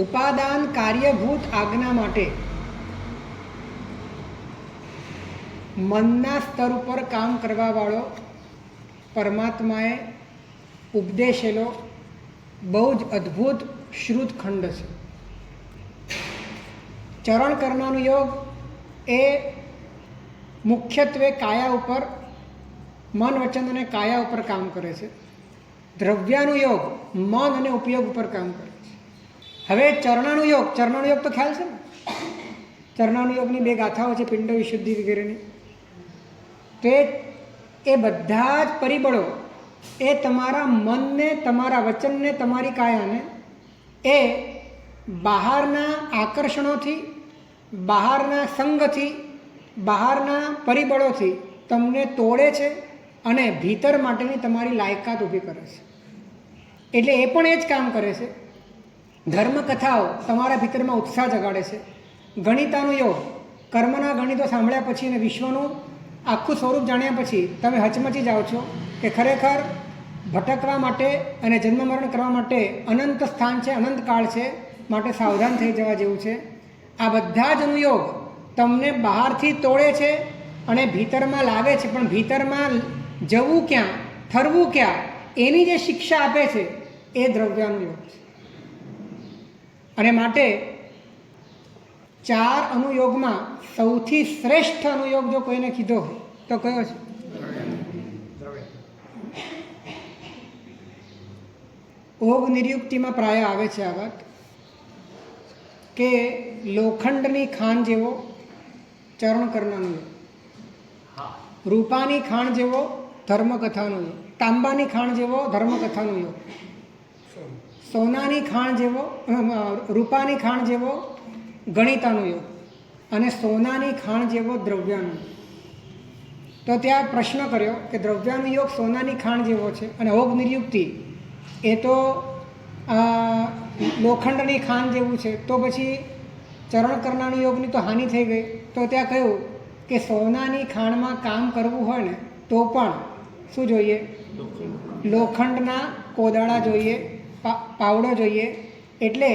ઉપાદાન કાર્યભૂત આજ્ઞા માટે મનના સ્તર ઉપર કામ કરવાવાળો પરમાત્માએ ઉપદેશેલો બહુ જ અદ્ભુત શ્રુત ખંડ છે. ચરણ કરનાનું યોગ એ મુખ્યત્વે કાયા ઉપર, મન વચન અને કાયા ઉપર કામ કરે છે. દ્રવ્યાનું યોગ મન અને ઉપયોગ ઉપર કામ કરે છે. હવે ચરણાનું યોગ તો ખ્યાલ છે ને? ચરણાનું યોગની 2 ગાથાઓ છે, પિંડ વિશુદ્ધિ વગેરેની. તો એ બધા જ પરિબળો એ તમારા મનને, તમારા વચનને, તમારી કાયાને એ બહારના આકર્ષણોથી, બહારના સંગથી, બહારના પરિબળોથી તમને તોડે છે અને ભીતર માટેની તમારી લાયકાત ઊભી કરે છે. એટલે એ પણ એ જ કામ કરે છે. ધર્મકથાઓ તમારા ભીતરમાં ઉત્સાહ જગાડે છે. ગણિતાનું યોગ, કર્મના ગણિતો સાંભળ્યા પછી અને વિશ્વનું આખું સ્વરૂપ જાણ્યા પછી તમે હચમચી જાઓ છો કે ખરેખર ભટકવા માટે અને જન્મ મરણ કરવા માટે અનંત સ્થાન છે, અનંત કાળ છે, માટે સાવધાન થઈ જવા જેવું છે. આ બધા જ અનુયોગ તમને બહારથી તોડે છે અને ભીતરમાં લાવે છે, પણ ભીતરમાં જવું ક્યાં, ઠરવું ક્યાં, એની જે શિક્ષા આપે છે એ દ્રવ્યાનુયોગ છે. અને માટે 4 અનુયોગમાં સૌથી શ્રેષ્ઠ અનુયોગ જો કોઈને કીધો હોય તો કયો છે? ઓગ નિર્યુક્તિમાં પ્રાય આવે છે આ વાત કે લોખંડની ખાણ જેવો ચરણ કરનાનો યોગ, રૂપાની ખાણ જેવો ધર્મકથાનો યોગ, તાંબાની ખાણ જેવો ધર્મકથાનો યોગ, સોનાની ખાણ જેવો રૂપાની ખાણ જેવો ગણિતાનો યોગ અને સોનાની ખાણ જેવો દ્રવ્યાનો યોગ. તો ત્યાં પ્રશ્ન કર્યો કે દ્રવ્યાનુયોગ સોનાની ખાણ જેવો છે અને ઓગ નિર્યુક્તિ એ તો લોખંડની ખાણ જેવું છે, તો પછી ચરણ કરનાનું યોગની તો હાનિ થઈ ગઈ. તો ત્યાં કહ્યું કે સોનાની ખાણમાં કામ કરવું હોય ને તો પણ શું જોઈએ? લોખંડના કોદાળા જોઈએ, પાવડો જોઈએ. એટલે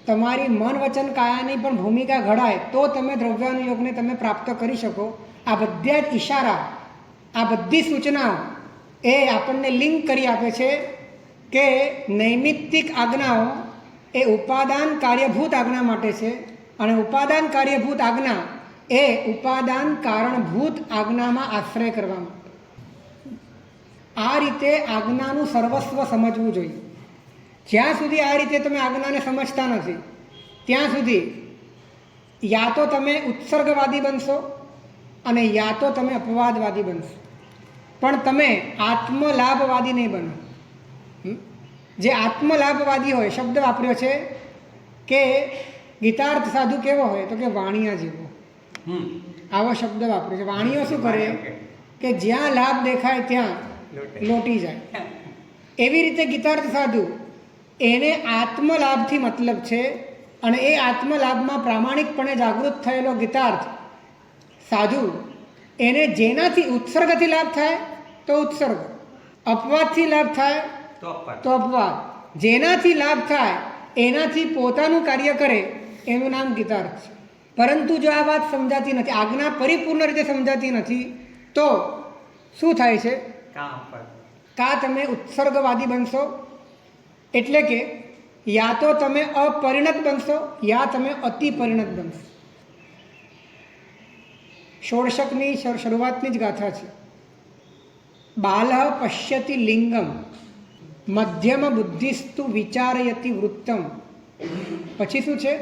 તમારી મન વચન કાયાની પણ ભૂમિકા ઘડાય તો તમે દ્રવ્યાનુયોગને તમે પ્રાપ્ત કરી શકો. આ બધા જ ઈશારા, આ બધી સૂચનાઓ એ આપણને લિંક કરી આપે છે કે નૈમિત્તિક આજ્ઞાઓ એ ઉપાદાન કાર્યભૂત આજ્ઞા માટે છે અને ઉપાદાન કાર્યભૂત આજ્ઞા એ ઉપાદાન કારણભૂત આજ્ઞામાં આશ્રય કરવા માટે. આ રીતે આજ્ઞાનું સર્વસ્વ સમજવું જોઈએ. જ્યાં સુધી આ રીતે તમે આજ્ઞાને સમજતા નથી ત્યાં સુધી યા તો તમે ઉત્સર્ગવાદી બનશો અને યા તો તમે અપવાદવાદી બનશો, પણ તમે આત્મલાભવાદી નહીં બનો. જે આત્મલાભવાદી હોય, શબ્દ વાપર્યો છે કે ગીતાર્થ સાધુ કેવો હોય તો કે વાણિયા જેવો, આવો શબ્દ વાપર્યો છે. વાણીઓ શું કરે કે જ્યાં લાભ દેખાય ત્યાં લોટી જાય. એવી રીતે ગીતાર્થ સાધુ એને આત્મલાભથી મતલબ છે અને એ આત્મલાભમાં પ્રામાણિકપણે જાગૃત થયેલો ગીતાર્થ સાધુ એને જેનાથી ઉત્સર્ગથી લાભ થાય તો ઉત્સર્ગ, અપવાદથી લાભ થાય તો અપવાદ, જેનાથી લાભ થાય એનાથી પોતાનું કાર્ય કરે એનું નામ ગીતાર્થ છે. પરંતુ જો આ વાત સમજાતી નથી, આજ્ઞા પરિપૂર્ણ રીતે સમજાતી નથી તો શું થાય છે? કાં તમે ઉત્સર્ગવાદી બનશો, એટલે કે યા તો તમે અપરિણત બનશો યા તમે અતિ પરિણત બનશો. ષોડશકની શરૂઆતની જ ગાથા છે. બાલઃ પશ્યતિ લિંગમ મધ્યમ બુદ્ધિસ્તુ વિચારયતિ વૃત્તમ. પછી શું છે?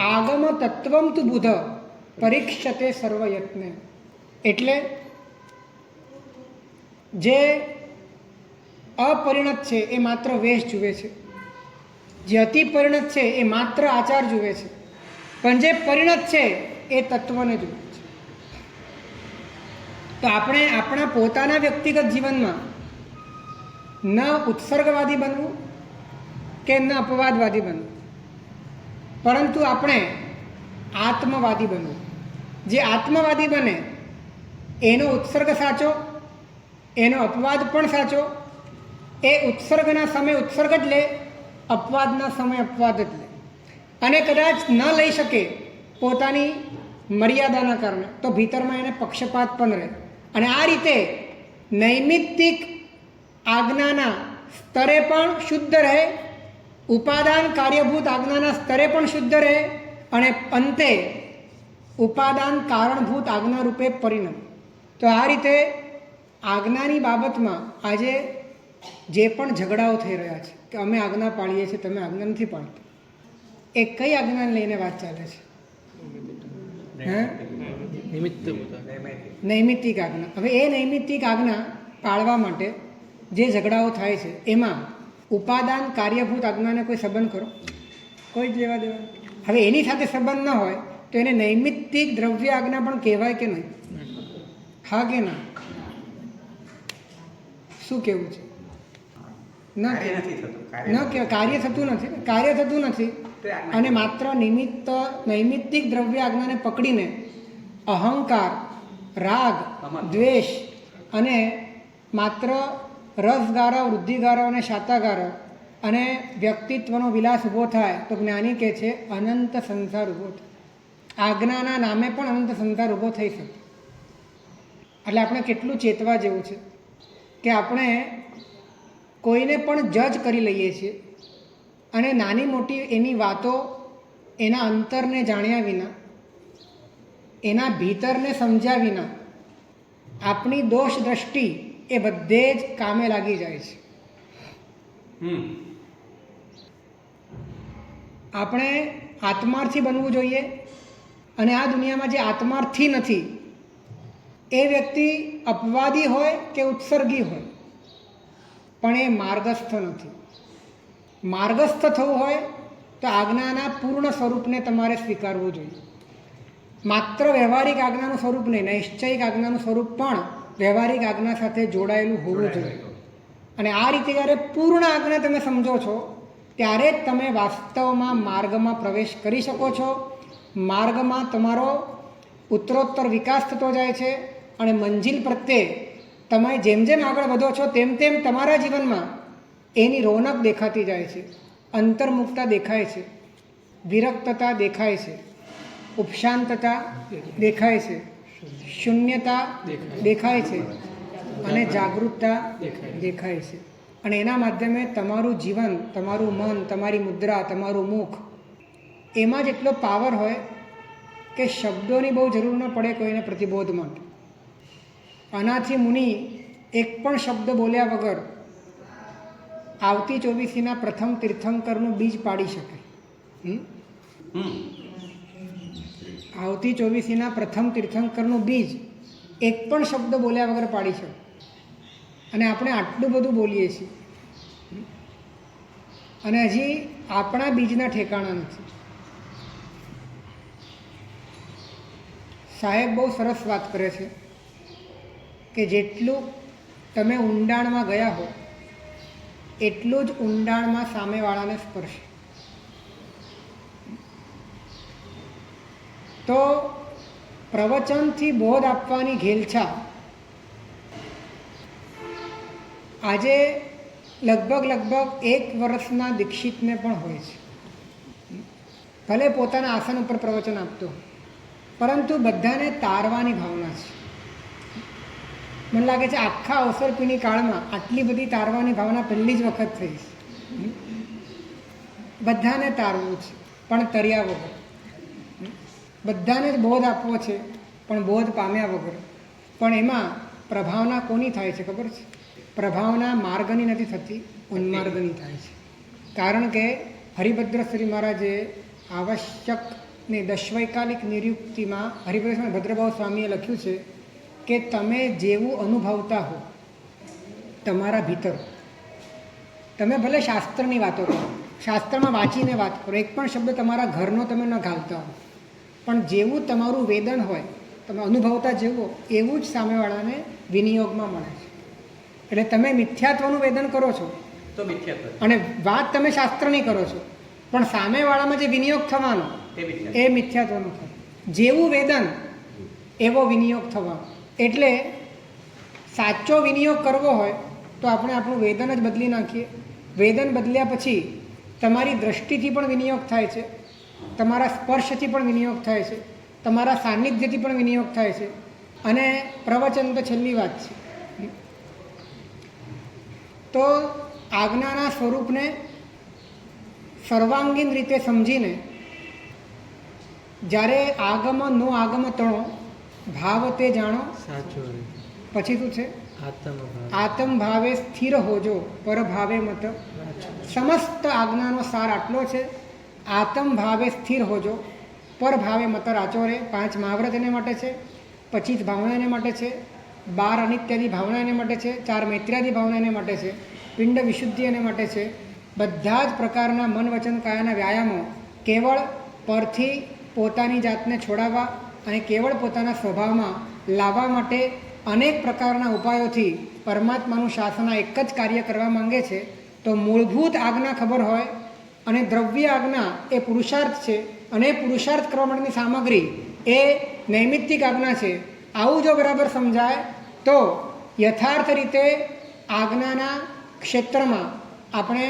આગમ તત્વમ તુ બુધ પરીક્ષતે સર્વયત્ને. એટલે જે અપરિણત છે એ માત્ર વેશ જુએ છે, જે અતિ પરિણત છે એ માત્ર આચાર જુએ છે, પણ જે પરિણત છે એ તત્વને જુએ છે. તો આપણે આપણા પોતાના વ્યક્તિગત જીવનમાં ન ઉત્સર્ગવાદી બનવું કે ન અપવાદવાદી બનવું, પરંતુ આપણે આત્મવાદી બનવું. જે આત્મવાદી બને એનો ઉત્સર્ગ સાચો, એનો અપવાદ પણ સાચો. એ ઉત્સર્ગના સમય ઉત્સર્ગ જ લે, અપવાદના સમય અપવાદ જ લે. અને કદાચ ન લઈ શકે પોતાની મર્યાદાના કારણે તો ભીતરમાં એને પક્ષપાત પણ રહે. અને આ રીતે નૈમિત્તિક આજ્ઞાના સ્તરે પણ શુદ્ધ રહે, ઉપાદાન કાર્યભૂત આજ્ઞાના સ્તરે પણ શુદ્ધ રહે અને અંતે ઉપાદાન કારણભૂત આજ્ઞા રૂપે પરિણમે. તો આ રીતે આજ્ઞાની બાબતમાં આજે જે પણ ઝઘડાઓ થઈ રહ્યા છે કે અમે આજ્ઞા પાળીએ છીએ, તમે આજ્ઞા નથી પાળતા, એ કઈ આજ્ઞાને લઈને વાત ચાલે છે? નૈમિત્તિક આજ્ઞા. હવે એ નૈમિત્તિક આજ્ઞા પાળવા માટે જે ઝઘડાઓ થાય છે એમાં ઉપાદાન કાર્યભૂત આજ્ઞાને કોઈ સંબંધ કરો? કોઈ જ લેવા દેવા. હવે એની સાથે સંબંધ ન હોય તો એને નૈમિત્તિક દ્રવ્ય આજ્ઞા પણ કહેવાય કે નહીં? હા કે ના? શું કહેવું છે? કાર્ય થતું નથી, કાર્ય થતું નથી. અને માત્ર નૈમિત્તિક દ્રવ્ય આજ્ઞાને પકડીને અહંકાર, રાગ, દ્વેષ અને માત્ર રસગારો, વૃદ્ધિગારો અને શાતાગારો અને વ્યક્તિત્વનો વિલાસ ઊભો થાય તો જ્ઞાની કહે છે અનંત સંસાર ઊભો થાય. આજ્ઞાના નામે પણ અનંત સંસાર ઊભો થઈ શકે. એટલે આપણે કેટલું ચેતવા જેવું છે કે આપણે કોઈને પણ જજ કરી લઈએ છીએ અને નાની મોટી એની વાતો એના અંતરને જાણ્યા વિના, એના ભીતરને સમજ્યા વિના આપણી દોષ દ્રષ્ટિ એ બધે જ કામે લાગી જાય છે. આપણે આત્માર્થી બનવું જોઈએ. અને આ દુનિયામાં જે આત્માર્થી નથી એ વ્યક્તિ અપવાદી હોય કે ઉત્સર્ગી હોય, પણ એ માર્ગસ્થ નથી. માર્ગસ્થ થવું હોય તો આજ્ઞાના પૂર્ણ સ્વરૂપને તમારે સ્વીકારવું જોઈએ. માત્ર વ્યવહારિક આજ્ઞાનું સ્વરૂપ નહીં, નૈશ્ચયિક આજ્ઞાનું સ્વરૂપ પણ વ્યવહારિક આજ્ઞા સાથે જોડાયેલું હોવું જોઈએ. અને આ રીતે જ્યારે પૂર્ણ આજ્ઞા તમે સમજો છો ત્યારે જ તમે વાસ્તવમાં માર્ગમાં પ્રવેશ કરી શકો છો. માર્ગમાં તમારો ઉત્તરોત્તર વિકાસ થતો જાય છે અને મંજિલ પ્રત્યે તમે જેમ જેમ આગળ વધો છો તેમ તેમ તમારા જીવનમાં એની રોનક દેખાતી જાય છે, અંતર્મુક્તતા દેખાય છે, વિરક્તતા દેખાય છે, ઉપશાંતતા દેખાય છે, શૂન્યતા દેખાય છે અને જાગૃતતા દેખાય છે. અને એના માધ્યમે તમારું જીવન, તમારું મન, તમારી મુદ્રા, તમારું મુખ, એમાં જ એટલો પાવર હોય કે શબ્દોની બહુ જરૂર ન પડે કોઈને પ્રતિબોધ માટે. અનાથી મુનિ એક પણ શબ્દ બોલ્યા વગર આવતી ચોવીસીના પ્રથમ તીર્થંકરનું બીજ પાડી શકે. આવતી ચોવીસીના પ્રથમ તીર્થંકરનું બીજ એક પણ શબ્દ બોલ્યા વગર પાડી શકે. અને આપણે આટલું બધું બોલીએ છીએ અને હજી આપણા બીજના ઠેકાણા નથી. સાહેબ બહુ સરસ વાત કરે છે કે જેટલું તમે ઊંડાણમાં ગયા હો એટલું જ ઊંડાણમાં સામેવાળાને સ્પર્શે. તો પ્રવચનથી બોધ આપવાની ઘેલછા આજે લગભગ 1 વર્ષના દીક્ષિતને પણ હોય છે. ભલે પોતાના આસન ઉપર પ્રવચન આપતો, પરંતુ બધાને તારવાની ભાવના છે. મને લાગે છે આખા અવસરપીણી કાળમાં આટલી બધી તારવાની ભાવના પહેલી જ વખત થઈ છે. બધાને તારવું છે પણ તર્યા વગર. બધાને જ બોધ આપવો છે પણ બોધ પામ્યા વગર. પણ એમાં પ્રભાવના કોની થાય છે ખબર છે? પ્રભાવના માર્ગની નથી થતી, ઉન્માર્ગની થાય છે. કારણ કે હરિભદ્ર શ્રી મહારાજે આવશ્યકની દશવૈકાલિક નિરુક્તિમાં હરિભદ્ર ભદ્રભાવ સ્વામીએ લખ્યું છે કે તમે જેવું અનુભવતા હો તમારા ભીતર, તમે ભલે શાસ્ત્રની વાતો કરો, શાસ્ત્રમાં વાંચીને વાત કરો, એક પણ શબ્દ તમારા ઘરનો તમે ન ઘાલતા હો, પણ જેવું તમારું વેદન હોય, તમે અનુભવતા જેવું એવું જ સામેવાળાને વિનિયોગમાં મળે છે. એટલે તમે મિથ્યાત્વનું વેદન કરો છો તો મિથ્યાત્વ, અને વાત તમે શાસ્ત્રની કરો છો, પણ સામેવાળામાં જે વિનિયોગ થવાનો એ મિથ્યાત્વનું થાય. જેવું વેદન એવો વિનિયોગ થવાનો. એટલે સાચો વિનિયોગ કરવો હોય તો આપણે આપણું વેદન જ બદલી નાખીએ. વેદન બદલ્યા પછી તમારી દ્રષ્ટિથી પણ વિનિયોગ થાય છે, તમારા સ્પર્શથી પણ વિનિયોગ થાય છે, તમારા સાનિધ્યથી પણ વિનિયોગ થાય છે. અને પ્રવચન તો છેલ્લી વાત છે. તો આજ્ઞાના સ્વરૂપને સર્વાંગીણ રીતે સમજીને જ્યારે આગમ નો આગમ તણો ભાવ તે જાણો સાચો પછી શું છે? આત્મ ભાવે સ્થિર હોજો પર ભાવે મત. સમસ્ત આજ્ઞાનો સાર આટલો છે. આત્મ ભાવે સ્થિર હોજો, પર ભાવે મત રાચો રે. 5 મહાવ્રત એને માટે છે, 25 ભાવના એને માટે છે, 12 અનિત્યાદી ભાવના એને માટે છે, 4 મૈત્ર્યાદી ભાવના એને માટે છે, પિંડ વિશુદ્ધિ એને માટે છે. બધા જ પ્રકારના મન વચન કાયાના વ્યાયામો કેવળ પરથી પોતાની જાતને છોડાવવા અને કેવળ પોતાના સ્વભાવમાં લાવવા માટે અનેક પ્રકારના ઉપાયોથી પરમાત્માનું શાસન એક જ કાર્ય કરવા માંગે છે. તો મૂળભૂત આજ્ઞા ખબર હોય અને દ્રવ્ય આજ્ઞા એ પુરુષાર્થ છે, અને પુરુષાર્થ કરવા માટેની સામગ્રી એ નૈમિત્તિક આજ્ઞા છે. આવું જો બરાબર સમજાય તો યથાર્થ રીતે આજ્ઞાના ક્ષેત્રમાં આપણે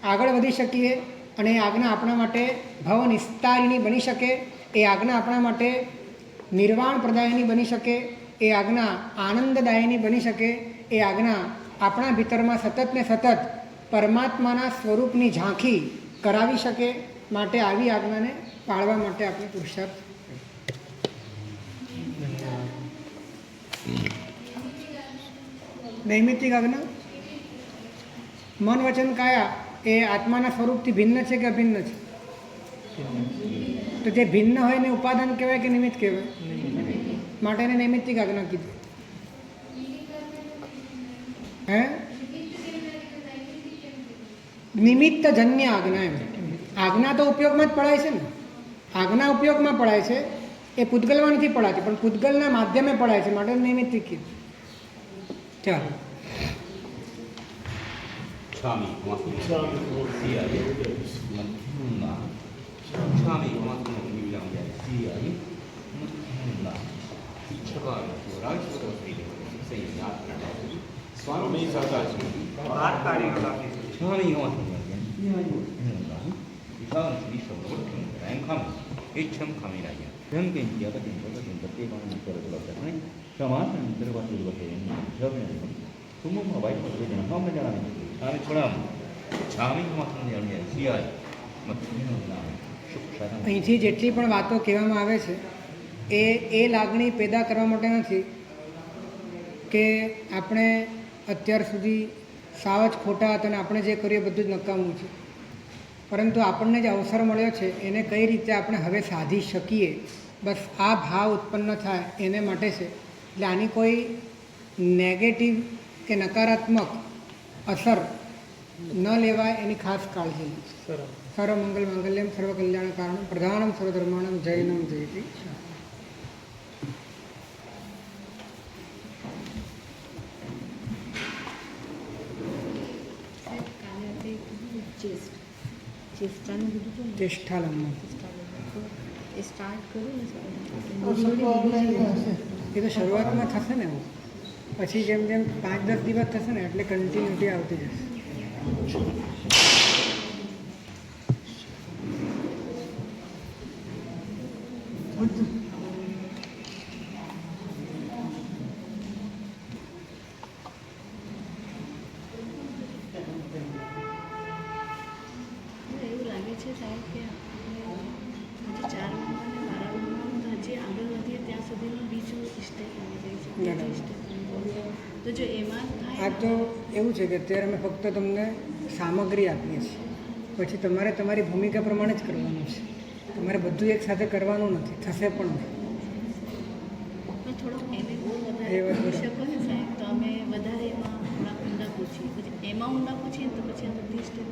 આગળ વધી શકીએ અને એ આજ્ઞા આપણા માટે ભવ નિસ્તારિણી બની શકે, એ આજ્ઞા આપણા માટે નિર્વાણ પ્રદાયની બની શકે, એ આજ્ઞા આનંદદાયની બની શકે, એ આજ્ઞા આપણા ભીતરમાં સતત ને સતત પરમાત્માના સ્વરૂપની ઝાંખી કરાવી શકે. માટે આવી આજ્ઞાને પાળવા માટે આપણે પુરુષાર્થ. નૈમિત્તિક આજ્ઞા મન વચન કાયા એ આત્માના સ્વરૂપથી ભિન્ન છે કે અભિન્ન છે? તો જે ભિન્ન હોય ને ઉપાદાન કહેવાય કે નિમિત્ત કહેવાય? માટે એને નૈમિત્તિક આજ્ઞા કીધી. હે નિમિત્ત જન્ય આજ્ઞા એમ. આજ્ઞા તો ઉપયોગમાં જ પડાય છે ને, આજ્ઞા ઉપયોગમાં પડાય છે, એ પૂતગલમાં નથી પડાતી, પણ પૂતગલના માધ્યમે પડાય છે, માટે નૈમિત્તિક કીધું. ચાલો અહીંથી જેટલી પણ વાતો કહેવામાં આવે છે એ લાગણી પેદા કરવા માટે નથી કે આપણે અત્યાર સુધી સાવ જ ખોટા હતા અને આપણે જે કર્યું બધું જ નકામું છે, પરંતુ આપણને જે અવસર મળ્યો છે એને કઈ રીતે આપણે હવે સાધી શકીએ, બસ આ ભાવ ઉત્પન્ન થાય એને માટે છે. એટલે આની કોઈ નેગેટિવ કે નકારાત્મક અસર ન લેવાય એની ખાસ કાળજી. સર્વમંગલ માંગલ્યમ સર્વ કલ્યાણ કારણમ પ્રધાનમ સર્વધર્માણમ જૈનમ જયતિ. ચેષ્ટાલંબન એ તો શરૂઆતમાં થશે ને, પછી જેમ જેમ 5-10 દિવસ થશે ને એટલે કન્ટિન્યુટી આવતી જશે. એવું લાગે છે સાહેબ કે આપણે હજી 4 મહિનાને 12 મહિનાનું તો હજી આગળ વધીએ ત્યાં સુધીનું બીજું સ્ટેપ આવી જાય છે, તો જો એમાં આ તો એવું છે કે અત્યારે અમે ફક્ત તમને સામગ્રી આપીએ છીએ, પછી તમારે તમારી ભૂમિકા પ્રમાણે જ કરવાનું છે. તમારે બધું એક સાથે કરવાનું નથી, થશે પણ નહીં. થોડોક એને બહુ વધારે પૂછી શકો ને સાહેબ, તો અમે વધારે એમાં થોડાક ઊંડા પૂછીએ, પછી એમાં ઊંડા પૂછીએ તો પછી આ બધી સ્ટેપ